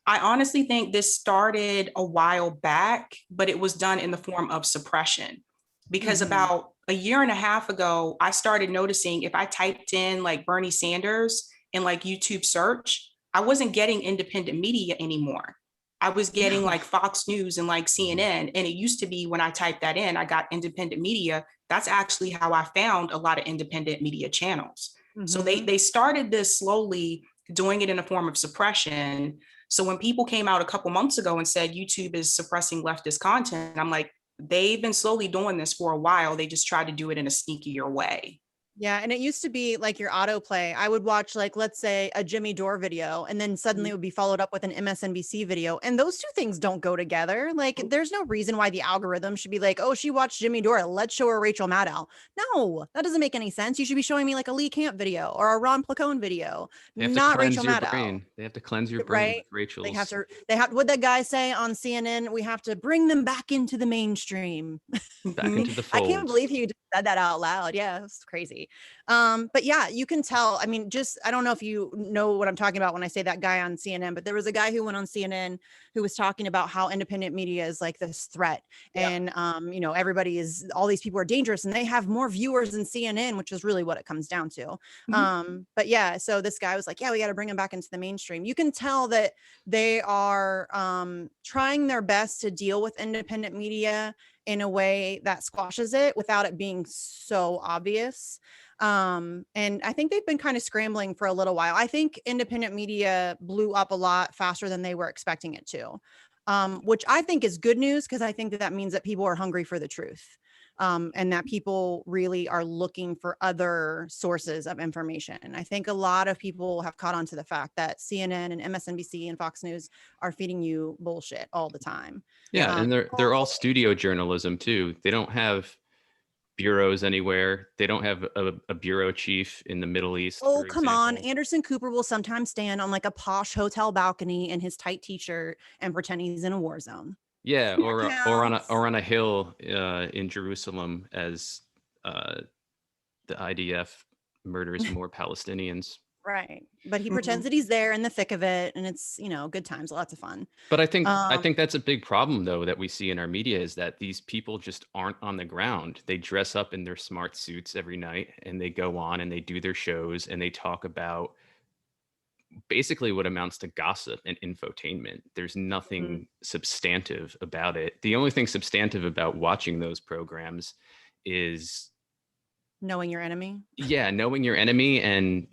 B: I honestly think this started a while back, but it was done in the form of suppression. Because about a year and a half ago, I started noticing if I typed in like Bernie Sanders in like YouTube search, I wasn't getting independent media anymore. I was getting like Fox News and like CNN. And it used to be when I typed that in, I got independent media. That's actually how I found a lot of independent media channels. So they started this slowly, doing it in a form of suppression. So when people came out a couple months ago and said YouTube is suppressing leftist content, I'm like, they've been slowly doing this for a while. They just try to do it in a sneakier way.
A: Yeah. And it used to be like your autoplay. I would watch like, let's say a Jimmy Dore video, and then suddenly it would be followed up with an MSNBC video. And those two things don't go together. Like there's no reason why the algorithm should be like, oh, she watched Jimmy Dore, let's show her Rachel Maddow. No, that doesn't make any sense. You should be showing me like a Lee Camp video or a Ron Placone video, not Rachel Maddow.
C: They have to cleanse your brain, right? Rachel's.
A: They have, what'd that guy say on CNN? We have to bring them back into the mainstream.
C: Back into the fold.
A: I can't believe he said that out loud. Yeah, it's crazy. But yeah, you can tell. I mean, just, I don't know if you know what I'm talking about when I say that guy on CNN, but there was a guy who went on CNN who was talking about how independent media is like this threat. And, all these people are dangerous and they have more viewers than CNN, which is really what it comes down to. But yeah, so this guy was like, yeah, we got to bring them back into the mainstream. You can tell that they are trying their best to deal with independent media in a way that squashes it without it being so obvious. And I think they've been kind of scrambling for a little while. I think independent media blew up a lot faster than they were expecting it to, which I think is good news, because I think that means that people are hungry for the truth. And that people really are looking for other sources of information. And I think a lot of people have caught on to the fact that CNN and MSNBC and Fox News are feeding you bullshit all the time.
C: Yeah, and they're all studio journalism too. They don't have bureaus anywhere. They don't have a bureau chief in the Middle East.
A: Oh, come on. Anderson Cooper will sometimes stand on like a posh hotel balcony in his tight t-shirt and pretend he's in a war zone.
C: Yeah, or on a hill in Jerusalem as the IDF murders more Palestinians.
A: Right, but he pretends that he's there in the thick of it, and it's good times, lots of fun.
C: But I think that's a big problem though that we see in our media, is that these people just aren't on the ground. They dress up in their smart suits every night and they go on and they do their shows and they talk about basically what amounts to gossip and infotainment. There's nothing substantive about it. The only thing substantive about watching those programs is
A: knowing your enemy.
C: Yeah, knowing your enemy and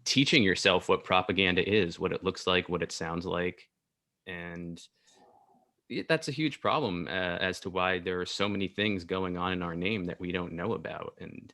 C: teaching yourself what propaganda is, what it looks like, what it sounds like. And that's a huge problem as to why there are so many things going on in our name that we don't know about, and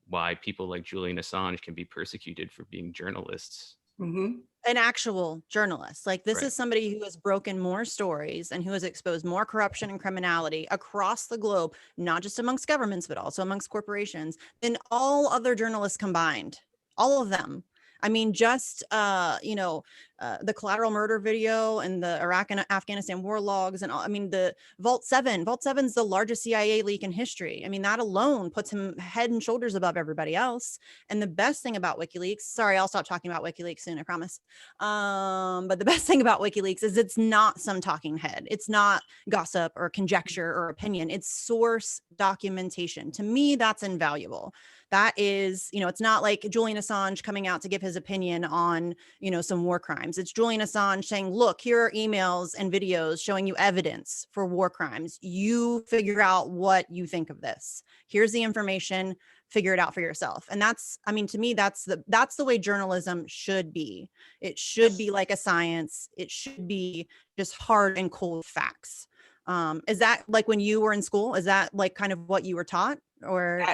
C: why people like Julian Assange can be persecuted for being journalists.
B: Mm-hmm.
A: An actual journalist. Like, this
C: Right.
A: is somebody who has broken more stories and who has exposed more corruption and criminality across the globe, not just amongst governments, but also amongst corporations, than all other journalists combined. All of them. I mean, just the collateral murder video and the Iraq and Afghanistan war logs, and all, I mean, the Vault 7's the largest CIA leak in history. I mean, that alone puts him head and shoulders above everybody else. And the best thing about WikiLeaks, sorry, I'll stop talking about WikiLeaks soon, I promise. But the best thing about WikiLeaks is it's not some talking head. It's not gossip or conjecture or opinion. It's source documentation. To me, that's invaluable. That is, it's not like Julian Assange coming out to give his opinion on, some war crimes. It's Julian Assange saying, look, here are emails and videos showing you evidence for war crimes. You figure out what you think of this. Here's the information, figure it out for yourself. And that's, I mean, to me, that's the way journalism should be. It should be like a science. It should be just hard and cold facts. Is that like when you were in school? Is that like kind of what you were taught? Or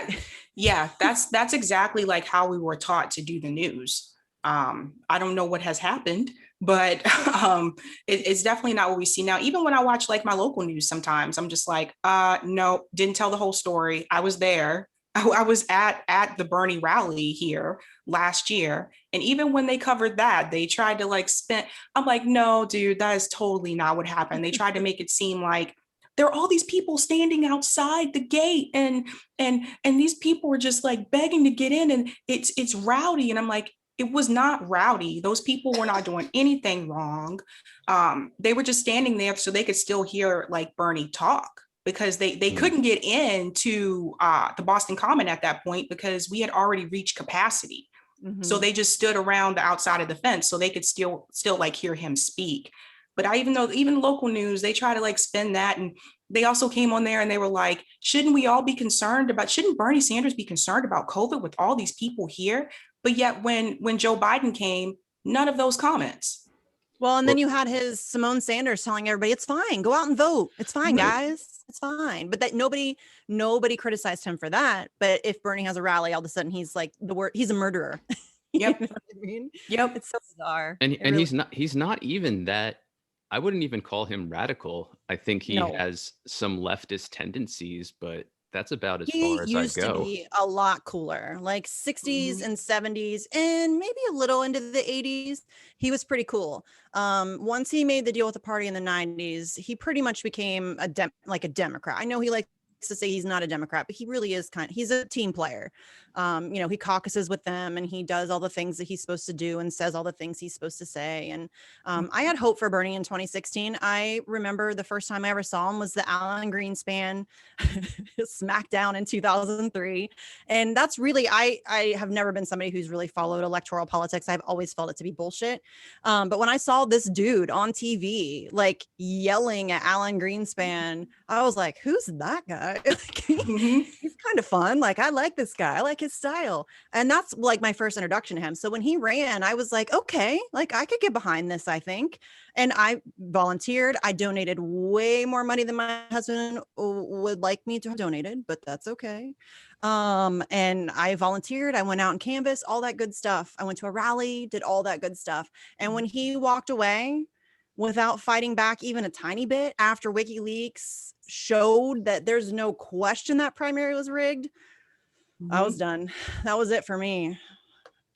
B: yeah, that's exactly like how we were taught to do the news. I don't know what has happened, but it's definitely not what we see now. Even when I watch like my local news, sometimes I'm just like, no, didn't tell the whole story. I was there. I was at the Bernie rally here last year. And even when they covered that, they tried to like spin. I'm like, no, dude, that is totally not what happened. They tried to make it seem like there are all these people standing outside the gate, and these people were just like begging to get in, and it's rowdy. And I'm like, it was not rowdy. Those people were not doing anything wrong. They were just standing there so they could still hear like Bernie talk, because they couldn't get into the Boston Common at that point because we had already reached capacity. Mm-hmm. So they just stood around the outside of the fence so they could still like hear him speak. But even local news, they try to like spin that. And they also came on there and they were like, shouldn't Bernie Sanders be concerned about COVID with all these people here? But yet when Joe Biden came, none of those comments.
A: Well, and then you had his Simone Sanders telling everybody, it's fine, go out and vote. It's fine, guys. It's fine. But that nobody criticized him for that. But if Bernie has a rally, all of a sudden he's like he's a murderer.
B: Yep.
A: You know what I mean?
B: Yep.
A: It's so bizarre.
C: And really, he's not even that. I wouldn't even call him radical. I think he has some leftist tendencies, but that's about as far as I go. He used to be
A: a lot cooler, like 60s and 70s, and maybe a little into the 80s. He was pretty cool. Once he made the deal with the party in the 90s, he pretty much became a Democrat. I know he likes to say he's not a Democrat, but he really is he's a team player. He caucuses with them and he does all the things that he's supposed to do and says all the things he's supposed to say. And I had hope for Bernie in 2016. I remember the first time I ever saw him was the Alan Greenspan smackdown in 2003. And that's really, I have never been somebody who's really followed electoral politics. I've always felt it to be bullshit. But when I saw this dude on TV, like yelling at Alan Greenspan, I was like, who's that guy? He's kind of fun. Like, I like this guy. I like his style. And that's like my first introduction to him. So when he ran, I was like, okay, like I could get behind this, I think. And I volunteered. I donated way more money than my husband would like me to have donated, but that's okay. And I volunteered. I went out and canvassed, all that good stuff. I went to a rally, did all that good stuff. And when he walked away without fighting back even a tiny bit after WikiLeaks showed that there's no question that primary was rigged, I was done. That was it for me.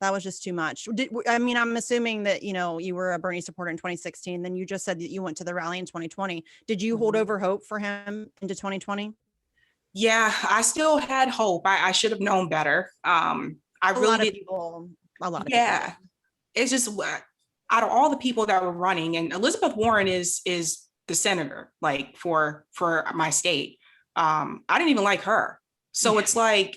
A: That was just too much. I'm assuming that, you were a Bernie supporter in 2016. Then you just said that you went to the rally in 2020. Did you hold over hope for him into 2020?
B: Yeah, I still had hope. I should have known better. A lot of people. It's just out of all the people that were running, and Elizabeth Warren is the senator, like for my state. I didn't even like her. So it's like,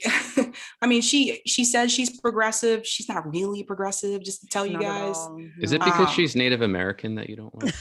B: I mean, she says she's progressive. She's not really progressive, just to tell you guys.
C: Is it because she's Native American that you don't like?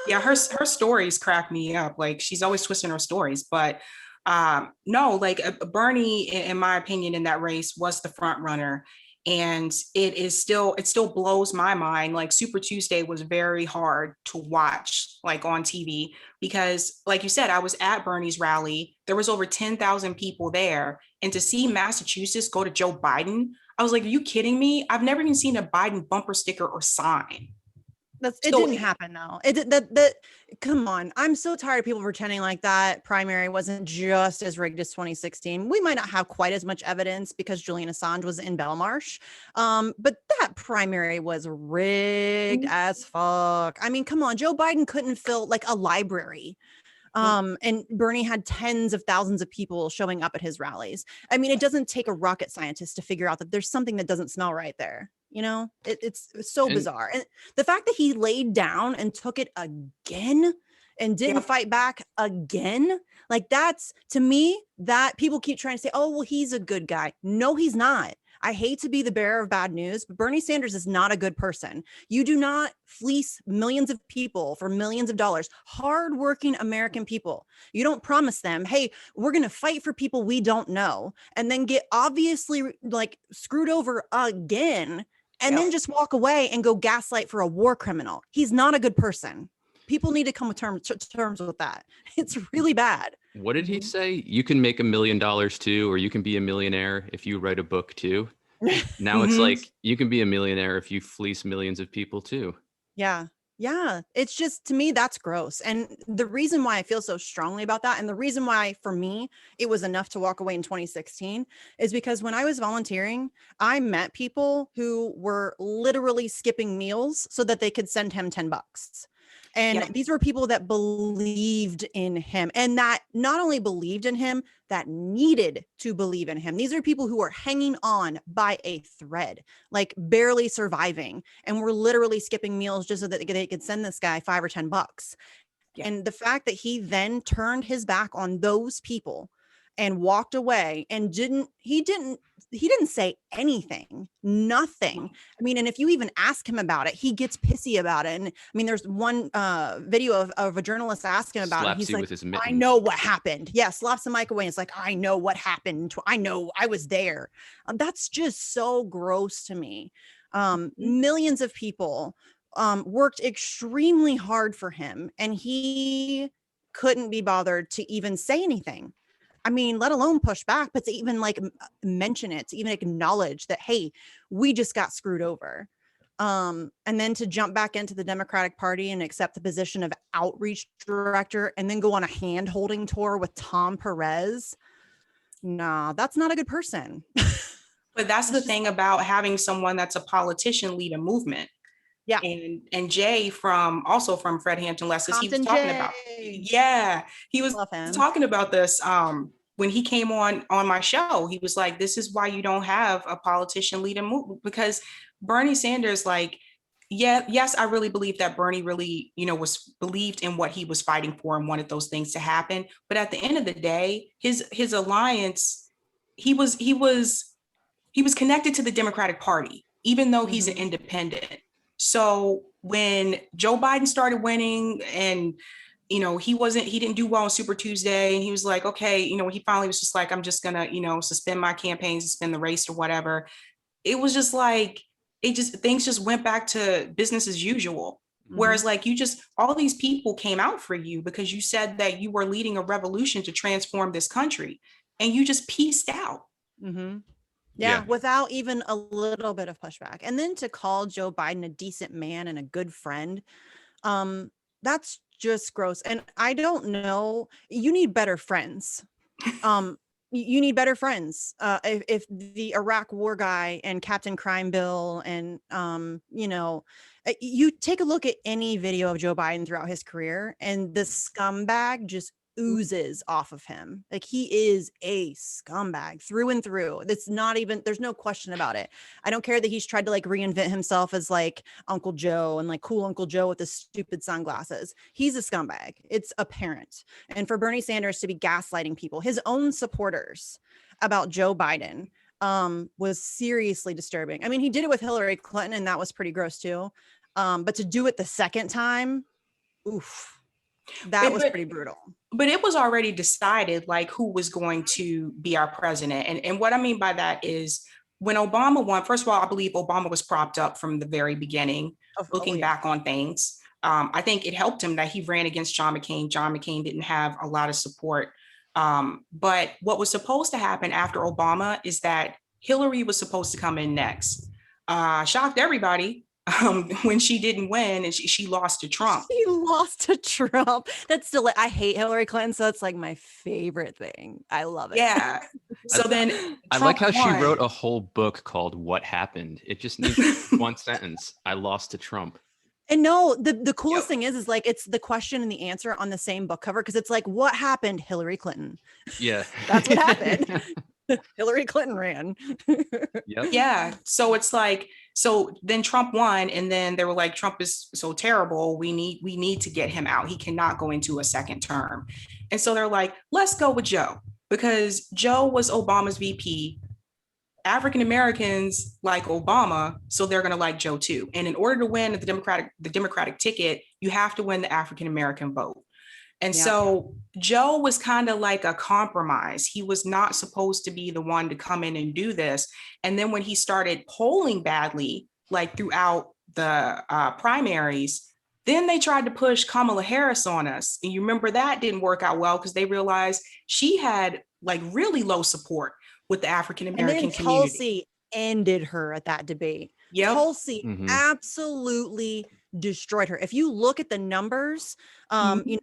B: Yeah, her stories crack me up. Like, she's always twisting her stories. But No, like Bernie, in my opinion, in that race was the front runner. And it still blows my mind. Like Super Tuesday was very hard to watch, like on TV, because like you said, I was at Bernie's rally. There was over 10,000 people there. And to see Massachusetts go to Joe Biden, I was like, are you kidding me? I've never even seen a Biden bumper sticker or sign.
A: It didn't happen though. Come on. I'm so tired of people pretending like that primary wasn't just as rigged as 2016. We might not have quite as much evidence because Julian Assange was in Belmarsh. But that primary was rigged as fuck. I mean, come on. Joe Biden couldn't fill like a library. And Bernie had tens of thousands of people showing up at his rallies. I mean, it doesn't take a rocket scientist to figure out that there's something that doesn't smell right there. You know, it's so bizarre. And the fact that he laid down and took it again and didn't fight back again, like that's, to me, that people keep trying to say, oh, well, he's a good guy. No, he's not. I hate to be the bearer of bad news, but Bernie Sanders is not a good person. You do not fleece millions of people for millions of dollars, hardworking American people. You don't promise them, hey, we're going to fight for people we don't know, and then get obviously like screwed over again, and then just walk away and go gaslight for a war criminal. He's not a good person. People need to come to terms with that. It's really bad.
C: What did he say? You can make $1 million too, or you can be a millionaire if you write a book too. Now it's like you can be a millionaire if you fleece millions of people too.
A: Yeah. Yeah. It's just, to me, that's gross. And the reason why I feel so strongly about that, and the reason why for me it was enough to walk away in 2016, is because when I was volunteering, I met people who were literally skipping meals so that they could send him $10. And these were people that believed in him, and that not only believed in him, that needed to believe in him. These are people who are hanging on by a thread, like barely surviving, and were literally skipping meals just so that they could send this guy $5 or $10. And the fact that he then turned his back on those people and walked away and didn't say anything, nothing. I mean, and if you even ask him about it, he gets pissy about it. And I mean, there's one video of a journalist asking about it. He's like, I know what happened. Yeah, slaps the mic away. And it's like, I know what happened. I know, I was there. That's just so gross to me. Millions of people worked extremely hard for him, and he couldn't be bothered to even say anything. I mean, let alone push back, but to even like mention it, to even acknowledge that, hey, we just got screwed over. And then to jump back into the Democratic Party and accept the position of outreach director and then go on a hand holding tour with Tom Perez. Nah, that's not a good person.
B: But that's the thing about having someone that's a politician lead a movement.
A: Yeah.
B: And Jay from Fred Hampton Lessons, he was talking about, he was talking about this when he came on my show. He was like, this is why you don't have a politician lead a movement, because Bernie Sanders, like, yes, I really believe that Bernie really, was believed in what he was fighting for and wanted those things to happen. But at the end of the day, his alliance, he was connected to the Democratic Party, even though he's an independent. So when Joe Biden started winning and, he didn't do well on Super Tuesday, and he was like, okay, he finally was just like, I'm just gonna, suspend my campaign, suspend the race or whatever. It was just like, things just went back to business as usual. Whereas like all these people came out for you because you said that you were leading a revolution to transform this country, and you just pieced out.
A: Yeah, without even a little bit of pushback. And then to call Joe Biden a decent man and a good friend, that's just gross. And I don't know, you need better friends. You need better friends. If the Iraq war guy and Captain Crime Bill and, you take a look at any video of Joe Biden throughout his career, and the scumbag just oozes off of him. Like, he is a scumbag through and through. It's not even, there's no question about it. I don't care that he's tried to like reinvent himself as like Uncle Joe and like cool Uncle Joe with the stupid sunglasses. He's a scumbag. It's apparent. And for Bernie Sanders to be gaslighting people, his own supporters, about Joe Biden was seriously disturbing. I mean, he did it with Hillary Clinton, and that was pretty gross too. But to do it the second time, oof. That was pretty brutal.
B: But it was already decided like who was going to be our president. And what I mean by that is when Obama won, first of all, I believe Obama was propped up from the very beginning, looking back on things. I think it helped him that he ran against John McCain. John McCain didn't have a lot of support. But what was supposed to happen after Obama is that Hillary was supposed to come in next. Shocked everybody when she didn't win and she lost to Trump.
A: She lost to Trump. That's still, I hate Hillary Clinton, so it's like my favorite thing. I love it.
B: Yeah. So then
C: I like how she wrote a whole book called What Happened. It just needs one sentence. I lost to Trump.
A: And no, the coolest thing is like it's the question and the answer on the same book cover, because it's like, what happened? Hillary Clinton.
C: Yeah.
A: That's what happened. Hillary Clinton ran.
C: Yep.
B: Yeah. So it's like, so then Trump won, and then they were like, Trump is so terrible. We need to get him out. He cannot go into a second term. And so they're like, let's go with Joe, because Joe was Obama's VP. African Americans like Obama, so they're going to like Joe too. And in order to win the Democratic ticket, you have to win the African American vote. And so Joe was kind of like a compromise. He was not supposed to be the one to come in and do this. And then when he started polling badly, like throughout the primaries, then they tried to push Kamala Harris on us. And you remember that didn't work out well because they realized she had like really low support with the African American community.
A: Tulsi ended her at that debate.
B: Yep.
A: Tulsi absolutely destroyed her. If you look at the numbers, you know,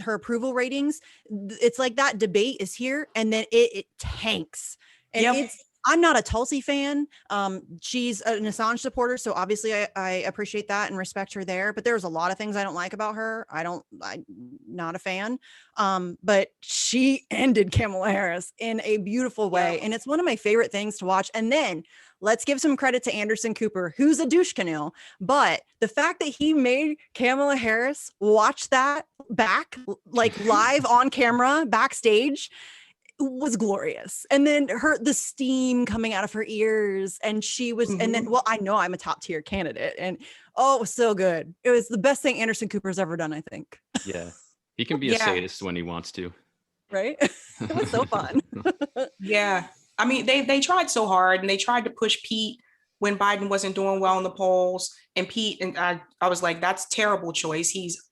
A: her approval ratings, it's like that debate is here and then it tanks. And I'm not a Tulsi fan. She's an Assange supporter, so obviously I appreciate that and respect her there. But there's a lot of things I don't like about her. I'm not a fan. But she ended Kamala Harris in a beautiful way, and it's one of my favorite things to watch. And then let's give some credit to Anderson Cooper, who's a douche canoe. But the fact that he made Kamala Harris watch that back, like live on camera, backstage, was glorious. And then the steam coming out of her ears, and she was and then I know I'm a top tier candidate, and it was so good. It was the best thing Anderson Cooper's ever done, I think.
C: Yeah, he can be a sadist when he wants to,
A: right? It was so fun.
B: Yeah, I mean they tried so hard, and they tried to push Pete when Biden wasn't doing well in the polls, and Pete, and I was like, that's terrible choice. He's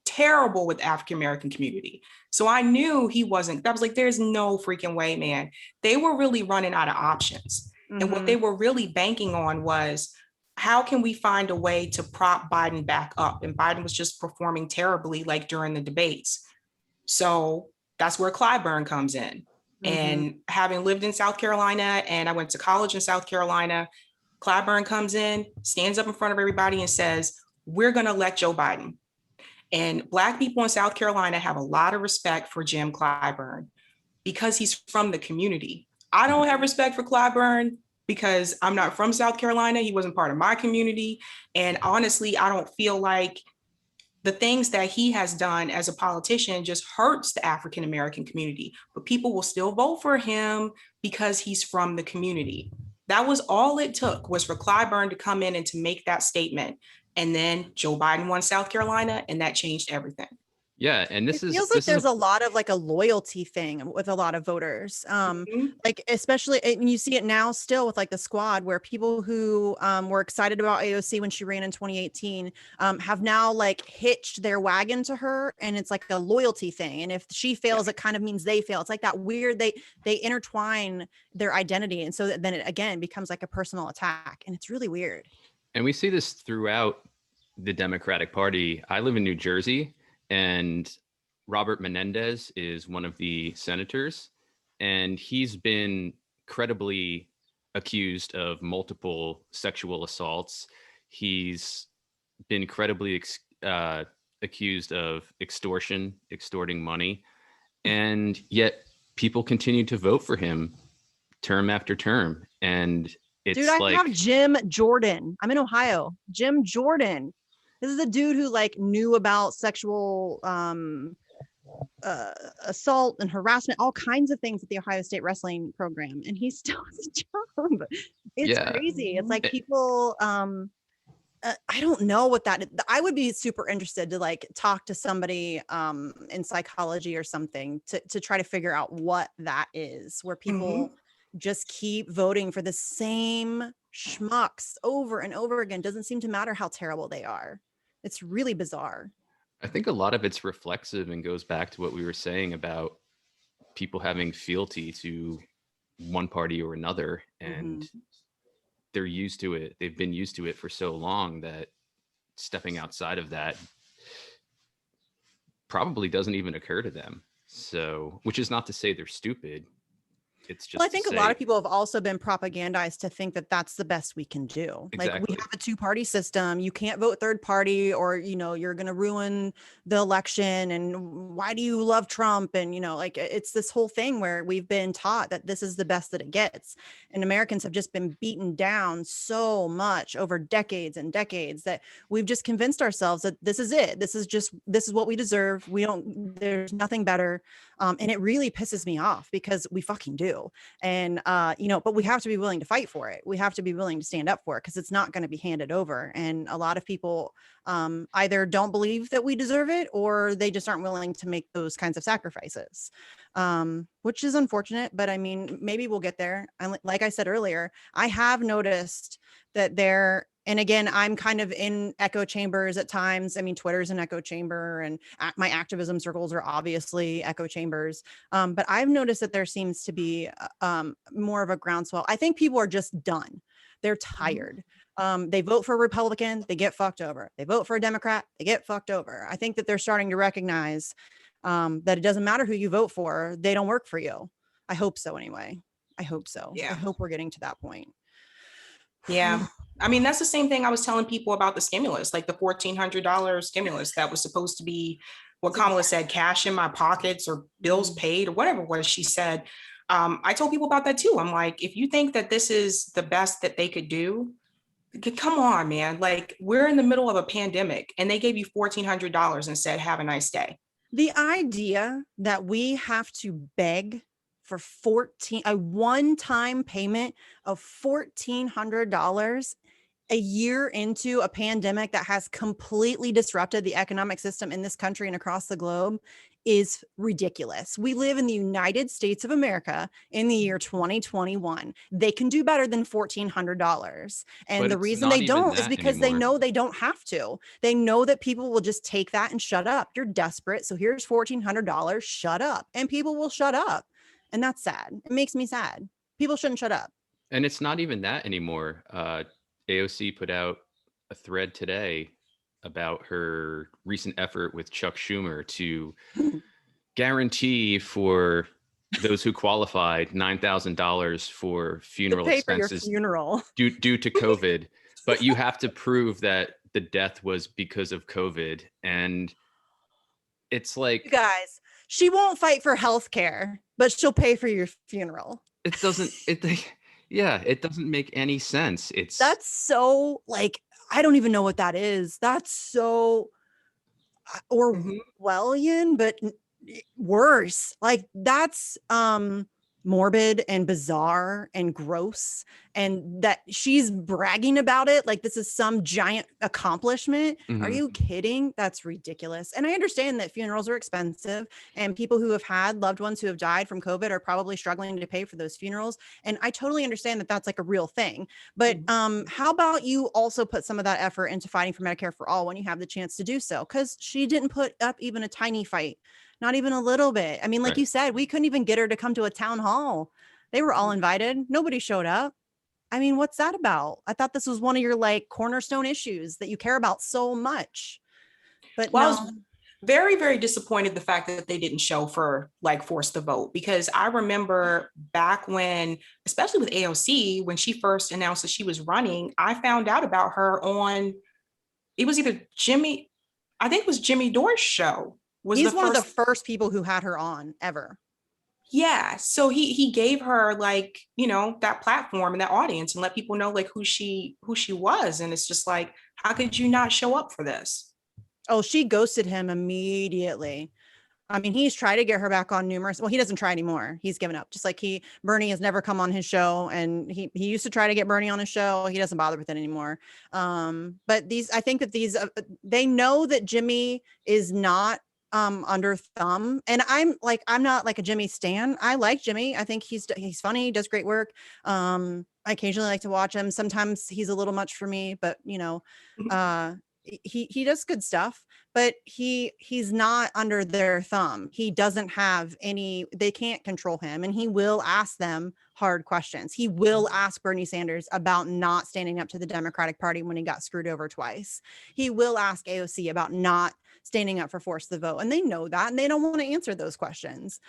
B: terrible with the African American community. So I knew he wasn't. I was like, there's no freaking way, man. They were really running out of options. And what they were really banking on was, how can we find a way to prop Biden back up? And Biden was just performing terribly, like during the debates. So that's where Clyburn comes in. And having lived in South Carolina, and I went to college in South Carolina, Clyburn comes in, stands up in front of everybody and says, we're going to elect Joe Biden. And Black people in South Carolina have a lot of respect for Jim Clyburn because he's from the community. I don't have respect for Clyburn because I'm not from South Carolina. He wasn't part of my community. And honestly, I don't feel like the things that he has done as a politician just hurts the African American community. But people will still vote for him because he's from the community. That was all it took, was for Clyburn to come in and to make that statement. And then Joe Biden won South Carolina, and that changed everything.
C: Yeah, and
A: it feels like there's a lot of like a loyalty thing with a lot of voters, like especially, and you see it now still with like the squad, where people who were excited about AOC when she ran in 2018 have now like hitched their wagon to her, and it's like a loyalty thing. And if she fails, it kind of means they fail. It's like that weird, they intertwine their identity, and so then it again becomes like a personal attack, and it's really weird.
C: And we see this throughout the Democratic Party. I live in New Jersey, and Robert Menendez is one of the senators, and he's been credibly accused of multiple sexual assaults. He's been credibly accused of extorting money, and yet people continue to vote for him term after term. And it's
A: dude, I have Jim Jordan. I'm in Ohio. Jim Jordan. This is a dude who like knew about sexual assault and harassment, all kinds of things at the Ohio State wrestling program, and he still has a job. It's crazy. It's like people I don't know what that, I would be super interested to like talk to somebody in psychology or something to try to figure out what that is, where people just keep voting for the same schmucks over and over again. Doesn't seem to matter how terrible they are. It's really bizarre.
C: I think a lot of it's reflexive and goes back to what we were saying about people having fealty to one party or another, and they're used to it. They've been used to it for so long that stepping outside of that probably doesn't even occur to them. So, which is not to say they're stupid. It's just,
A: well, I think a lot of people have also been propagandized to think that that's the best we can do.
C: Exactly.
A: Like, we have a two-party system. You can't vote third party, or, you know, you're going to ruin the election. And why do you love Trump? And, you know, like, it's this whole thing where we've been taught that this is the best that it gets. And Americans have just been beaten down so much over decades and decades that we've just convinced ourselves that this is it. This is what we deserve. There's nothing better. And it really pisses me off because we fucking do. And, you know, but we have to be willing to fight for it. We have to be willing to stand up for it because it's not going to be handed over. And a lot of people either don't believe that we deserve it, or they just aren't willing to make those kinds of sacrifices, which is unfortunate. But I mean, maybe we'll get there. Like I said earlier, I have noticed that and again, I'm kind of in echo chambers at times. I mean, Twitter's an echo chamber, and my activism circles are obviously echo chambers. But I've noticed that there seems to be more of a groundswell. I think people are just done. They're tired. They vote for a Republican, they get fucked over. They vote for a Democrat, they get fucked over. I think that they're starting to recognize that it doesn't matter who you vote for. They don't work for you. I hope so anyway. I hope so.
B: Yeah.
A: I hope we're getting to that point.
B: Yeah. I mean, that's the same thing I was telling people about the stimulus, like the $1,400 stimulus that was supposed to be what Kamala said, cash in my pockets or bills paid or whatever it was she said. I told people about that too. I'm like, if you think that this is the best that they could do, come on, man. Like, we're in the middle of a pandemic and they gave you $1,400 and said, have a nice day.
A: The idea that we have to beg for a one-time payment of $1,400 a year into a pandemic that has completely disrupted the economic system in this country and across the globe is ridiculous. We live in the United States of America in the year 2021. They can do better than $1,400. And
C: But
A: the
C: it's
A: reason
C: not
A: they
C: even
A: don't is
C: that
A: because they
C: anymore.
A: know they don't have to. They know that people will just take that and shut up. You're desperate, so here's $1,400, shut up. And people will shut up. And that's sad. It makes me sad. People shouldn't shut up.
C: And it's not even that anymore. AOC put out a thread today about her recent effort with Chuck Schumer to guarantee for those who qualified $9,000 for funeral
A: Pay for your
C: expenses
A: funeral.
C: due to COVID. But you have to prove that the death was because of COVID. And it's like,
A: You guys, she won't fight for health care, but she'll pay for your funeral.
C: it doesn't make any sense.
A: That's so, like, I don't even know what that is. That's so Orwellian, but worse. Like, that's morbid and bizarre and gross, and that she's bragging about it like this is some giant accomplishment. Are you kidding? That's ridiculous. And I understand that funerals are expensive, and people who have had loved ones who have died from COVID are probably struggling to pay for those funerals, and I totally understand that that's like a real thing. But how about you also put some of that effort into fighting for Medicare for all when you have the chance to do so? Because she didn't put up even a tiny fight. Not even a little bit. I mean, like you said, we couldn't even get her to come to a town hall. They were all invited. Nobody showed up. I mean, what's that about? I thought this was one of your like cornerstone issues that you care about so much. But
B: well,
A: no.
B: I was very, very disappointed the fact that they didn't show for like Force the Vote, because I remember back when, especially with AOC, when she first announced that she was running, I found out about her on, it was either I think it was Jimmy Dore's show.
A: He's one of the first people who had her on ever.
B: Yeah. So he gave her like, you know, that platform and that audience and let people know like who she was. And it's just like, how could you not show up for this?
A: Oh, she ghosted him immediately. I mean, he's tried to get her back on numerous. Well, he doesn't try anymore. He's given up. Just like Bernie has never come on his show, and he used to try to get Bernie on his show. He doesn't bother with it anymore. But I think that they know that Jimmy is not under thumb, and I'm not like a Jimmy stan. I like Jimmy. I think he's funny. He does great work. I occasionally like to watch him. Sometimes he's a little much for me, but he does good stuff, but he's not under their thumb. He doesn't have they can't control him, and he will ask them hard questions. He will ask Bernie Sanders about not standing up to the Democratic Party when he got screwed over twice. He will ask AOC about not standing up for force the vote, and they know that, and they don't want to answer those questions.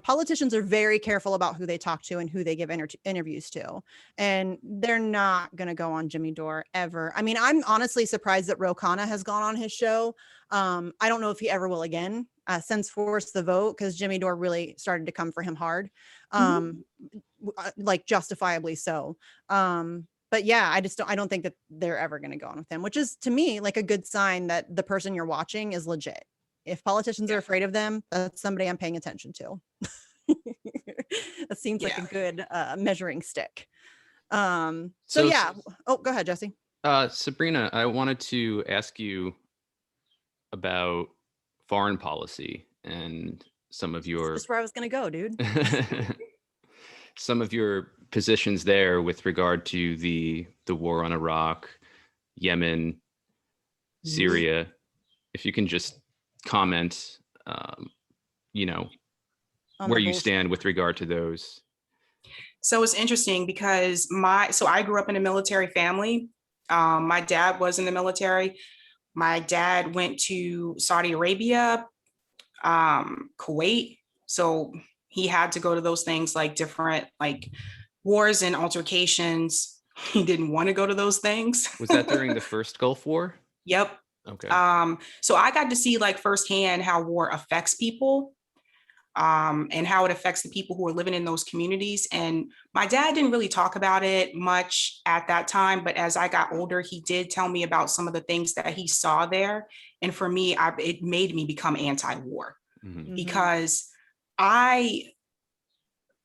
A: Politicians are very careful about who they talk to and who they give interviews to, and they're not going to go on Jimmy Dore ever. I mean, I'm honestly surprised that Ro Khanna has gone on his show. I don't know if he ever will again since force the vote, because Jimmy Dore really started to come for him hard, like justifiably so. But yeah, I don't think that they're ever going to go on with him, which is to me like a good sign that the person you're watching is legit. If politicians are afraid of them, that's somebody I'm paying attention to. That seems like a good measuring stick. So yeah. Oh, go ahead, Jesse.
C: Sabrina, I wanted to ask you about foreign policy and some of your.
A: That's where I was going to go, dude.
C: Some of your positions there with regard to the war on Iraq, Yemen, Syria. If you can just comment, where you stand with regard to those.
B: So it's interesting because I grew up in a military family. My dad was in the military. My dad went to Saudi Arabia, Kuwait. So he had to go to those things, like different like wars and altercations. He didn't want to go to those things.
C: Was that during the first Gulf War?
B: Yep.
C: Okay.
B: So I got to see like firsthand how war affects people, and how it affects the people who are living in those communities. And my dad didn't really talk about it much at that time, but as I got older, he did tell me about some of the things that he saw there. And for me, it made me become anti-war, because I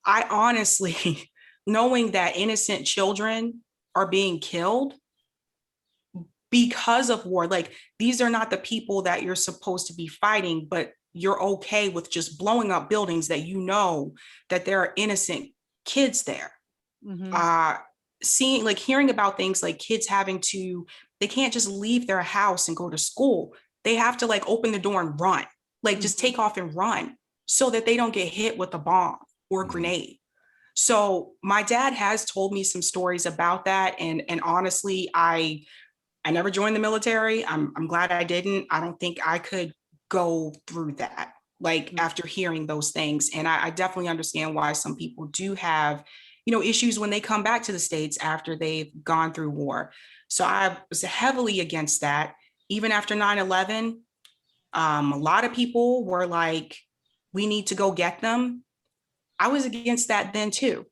B: honestly, knowing that innocent children are being killed because of war, like these are not the people that you're supposed to be fighting, but you're okay with just blowing up buildings that you know that there are innocent kids there. Hearing about things like kids they can't just leave their house and go to school. They have to like open the door and run, like just take off and run so that they don't get hit with a bomb or a grenade. So my dad has told me some stories about that. And honestly, I never joined the military. I'm glad I didn't. I don't think I could go through that, like after hearing those things. And I definitely understand why some people do have, issues when they come back to the States after they've gone through war. So I was heavily against that. Even after 9/11, a lot of people were like, we need to go get them. I was against that then too,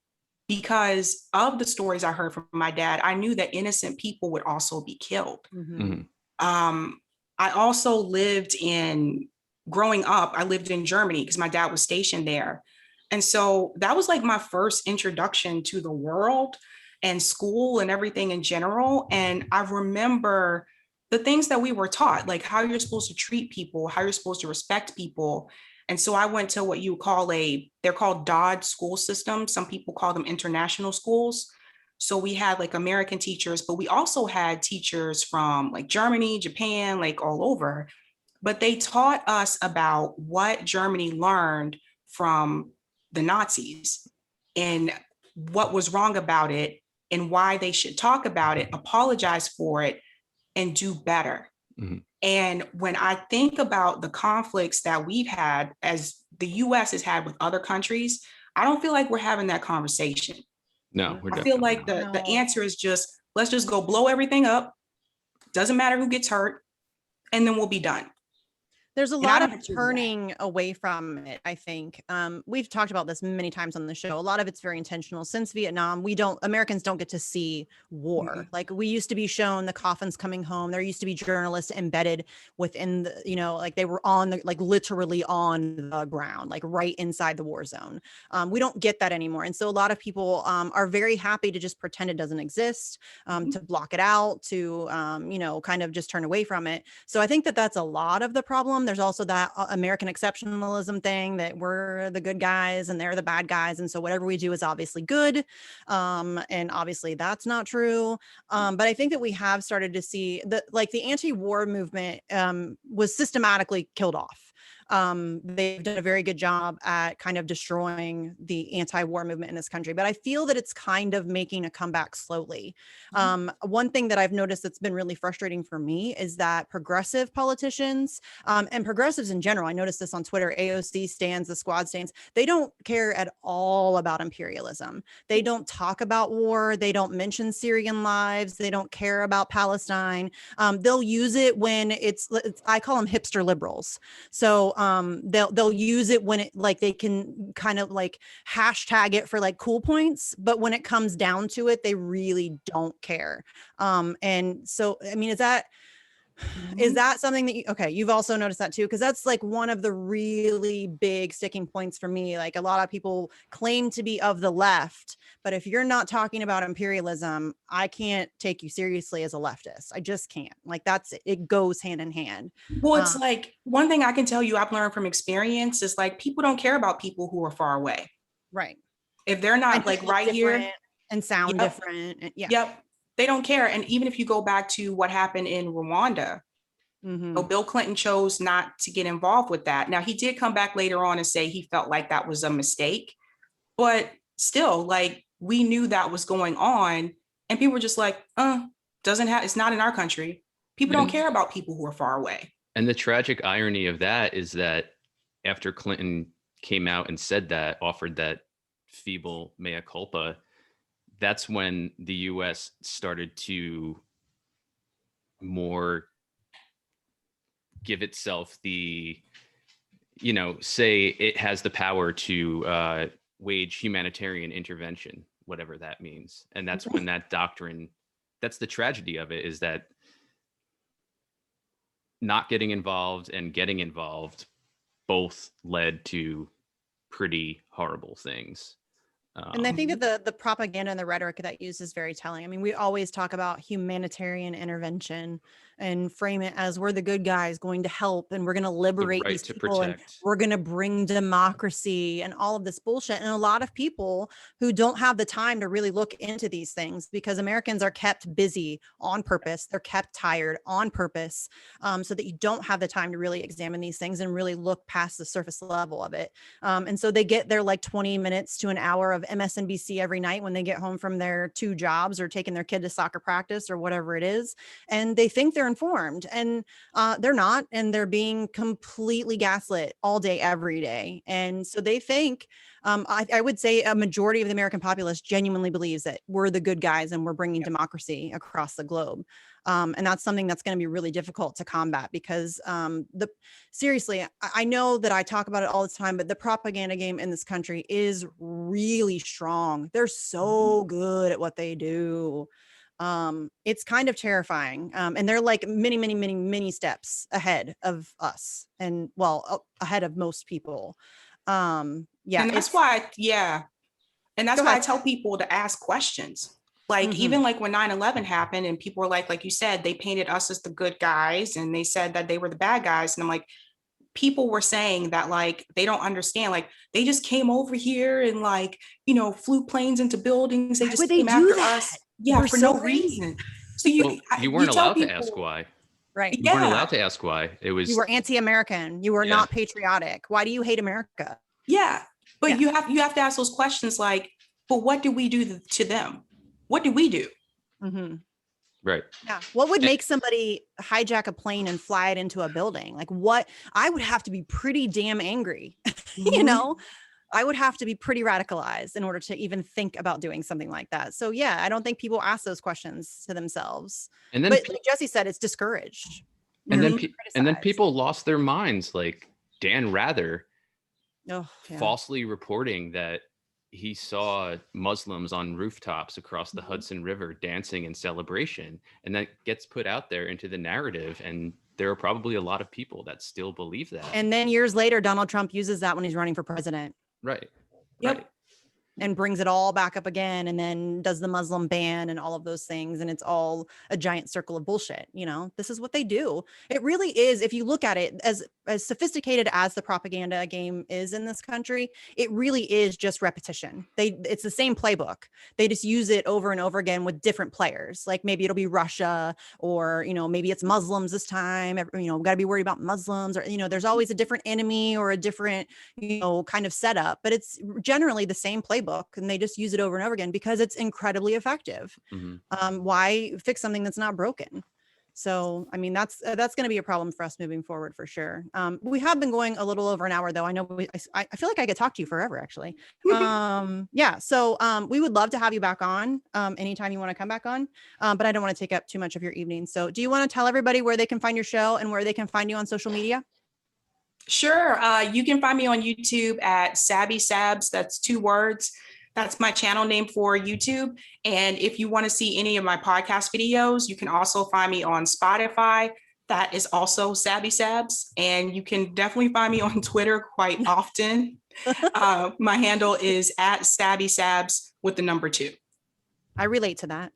B: because of the stories I heard from my dad. I knew that innocent people would also be killed. I also growing up, I lived in Germany because my dad was stationed there. And so that was like my first introduction to the world and school and everything in general. And I remember the things that we were taught, like how you're supposed to treat people, how you're supposed to respect people. And so I went to what you call they're called DOD school systems. Some people call them international schools. So we had like American teachers, but we also had teachers from like Germany, Japan, like all over. But they taught us about what Germany learned from the Nazis and what was wrong about it and why they should talk about it, apologize for it, and do better. And when I think about the conflicts that we've had, as the US has had with other countries, I don't feel like we're having that conversation.
C: No,
B: I feel like the answer is let's just go blow everything up. Doesn't matter who gets hurt, and then we'll be done.
A: There's a
B: And I
A: lot of
B: don't approve of that.
A: turning away from it, I think. We've talked about this many times on the show. A lot of it's very intentional. Since Vietnam, Americans don't get to see war. Like, we used to be shown the coffins coming home. There used to be journalists embedded within the, like they were like literally on the ground, like right inside the war zone. We don't get that anymore. And so a lot of people are very happy to just pretend it doesn't exist, to block it out, to, kind of just turn away from it. So I think that that's a lot of the problem. There's also that American exceptionalism thing that we're the good guys and they're the bad guys. And so whatever we do is obviously good. And obviously that's not true. But I think that we have started to see that, like, the anti-war movement was systematically killed off. They've done a very good job at kind of destroying the anti-war movement in this country, but I feel that it's kind of making a comeback slowly. One thing that I've noticed that's been really frustrating for me is that progressive politicians, and progressives in general, I noticed this on Twitter, AOC stands, the squad stands, they don't care at all about imperialism. They don't talk about war. They don't mention Syrian lives. They don't care about Palestine. They'll use it when I call them hipster liberals. So they'll use it when it, like, they can kind of like hashtag it for like cool points, but when it comes down to it, they really don't care. And so, I mean, is that something that you've also noticed that too? Because that's like one of the really big sticking points for me. Like, a lot of people claim to be of the left, but if you're not talking about imperialism, I can't take you seriously as a leftist. I just can't. Like, it goes hand in hand.
B: Well, it's like, one thing I can tell you I've learned from experience is, like, people don't care about people who are far away.
A: Right.
B: If they're not like right here
A: and sound different. And,
B: Yep. They don't care. And even if you go back to what happened in Rwanda, Bill Clinton chose not to get involved with that. Now, he did come back later on and say he felt like that was a mistake, but still, like, we knew that was going on, and people were just like, it's not in our country. People don't care about people who are far away.
C: And the tragic irony of that is that after Clinton came out and said that, offered that feeble mea culpa, that's when the US started to more give itself the, say it has the power to wage humanitarian intervention, whatever that means. And that's when that doctrine, that's the tragedy of it, is that not getting involved and getting involved both led to pretty horrible things.
A: And I think that the propaganda and the rhetoric that used is very telling. I mean, we always talk about humanitarian intervention and frame it as we're the good guys going to help and we're going to liberate these people and we're going to bring democracy and all of this bullshit. And a lot of people who don't have the time to really look into these things, because Americans are kept busy on purpose. They're kept tired on purpose, so that you don't have the time to really examine these things and really look past the surface level of it. And so they get their like 20 minutes to an hour of MSNBC every night when they get home from their 2 jobs or taking their kid to soccer practice or whatever it is. And they think they're informed, and they're not, and they're being completely gaslit all day, every day. And so they think, I would say a majority of the American populace genuinely believes that we're the good guys and we're bringing democracy across the globe. And that's something that's going to be really difficult to combat, because seriously, I know that I talk about it all the time, but the propaganda game in this country is really strong. They're so good at what they do. It's kind of terrifying. And they're like many steps ahead of us, and ahead of most people. And
B: that's why, and that's why I tell people to ask questions. Like, even like when 9/11 happened and people were like you said, they painted us as the good guys and they said that they were the bad guys. And I'm like, people were saying that, like, they don't understand, like, they just came over here and, like, flew planes into buildings. They just came after us. Yeah, for no reason. So
C: you weren't allowed to ask why.
A: Right.
C: You weren't allowed to ask why. It was,
A: you were anti-American. You were not patriotic. Why do you hate America?
B: Yeah. But you have to ask those questions, like, but what did we do to them? What did we do?
C: Right.
A: Yeah. What would make somebody hijack a plane and fly it into a building? Like, what? I would have to be pretty damn angry. I would have to be pretty radicalized in order to even think about doing something like that. So yeah, I don't think people ask those questions to themselves.
C: And then,
A: but like Jesse said, it's discouraged.
C: And then
A: criticized.
C: people lost their minds, like Dan Rather
A: Oh, yeah.
C: falsely reporting that he saw Muslims on rooftops across the Hudson River dancing in celebration, and that gets put out there into the narrative, and there are probably a lot of people that still believe that.
A: And then years later, Donald Trump uses that when he's running for president.
C: Right.
B: Yep.
C: Right.
A: And brings it all back up again, and then does the Muslim ban and all of those things. And it's all a giant circle of bullshit. You know, this is what they do. It really is. If you look at it, as sophisticated as the propaganda game is in this country, it really is just repetition. It's the same playbook. They just use it over and over again with different players. Like maybe it'll be Russia, or, you know, maybe it's Muslims this time. You know, got to be worried about Muslims, or, you know, there's always a different enemy or a different, you know, kind of setup, but it's generally the same playbook. And they just use it over and over again because it's incredibly effective. Why fix something that's not broken? So, I mean, that's going to be a problem for us moving forward for sure. We have been going a little over an hour though. I know I feel like I could talk to you forever actually. Yeah. So we would love to have you back on anytime you want to come back on. But I don't want to take up too much of your evening. So do you want to tell everybody where they can find your show and where they can find you on social media?
B: Sure. You can find me on YouTube at Sabby Sabs. That's 2 words. That's my channel name for YouTube. And if you want to see any of my podcast videos, you can also find me on Spotify. That is also Sabby Sabs. And you can definitely find me on Twitter quite often. My handle is at Sabby Sabs with the number 2.
A: I relate to that.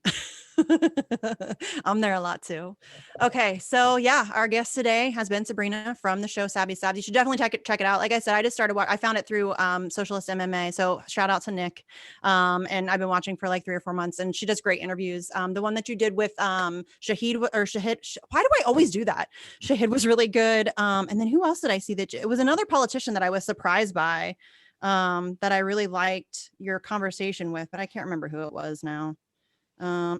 A: I'm there a lot too. Okay. So yeah, our guest today has been Sabrina from the show Sabby Sabs. You should definitely check it out. Like I said, I just started I found it through Socialist MMA. So shout out to Nick. And I've been watching for like 3 or 4 months, and she does great interviews. The one that you did with Shahid. Why do I always do that? Shahid was really good. And then who else did I see that it was another politician that I was surprised by that I really liked your conversation with, but I can't remember who it was now.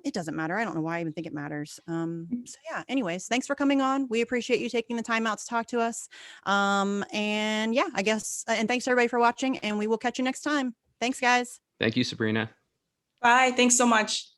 A: It doesn't matter. I don't know why I even think it matters. So yeah, anyways, thanks for coming on. We appreciate you taking the time out to talk to us. And yeah, I guess, and thanks everybody for watching, and we will catch you next time. Thanks guys.
C: Thank you, Sabrina.
B: Bye. Thanks so much.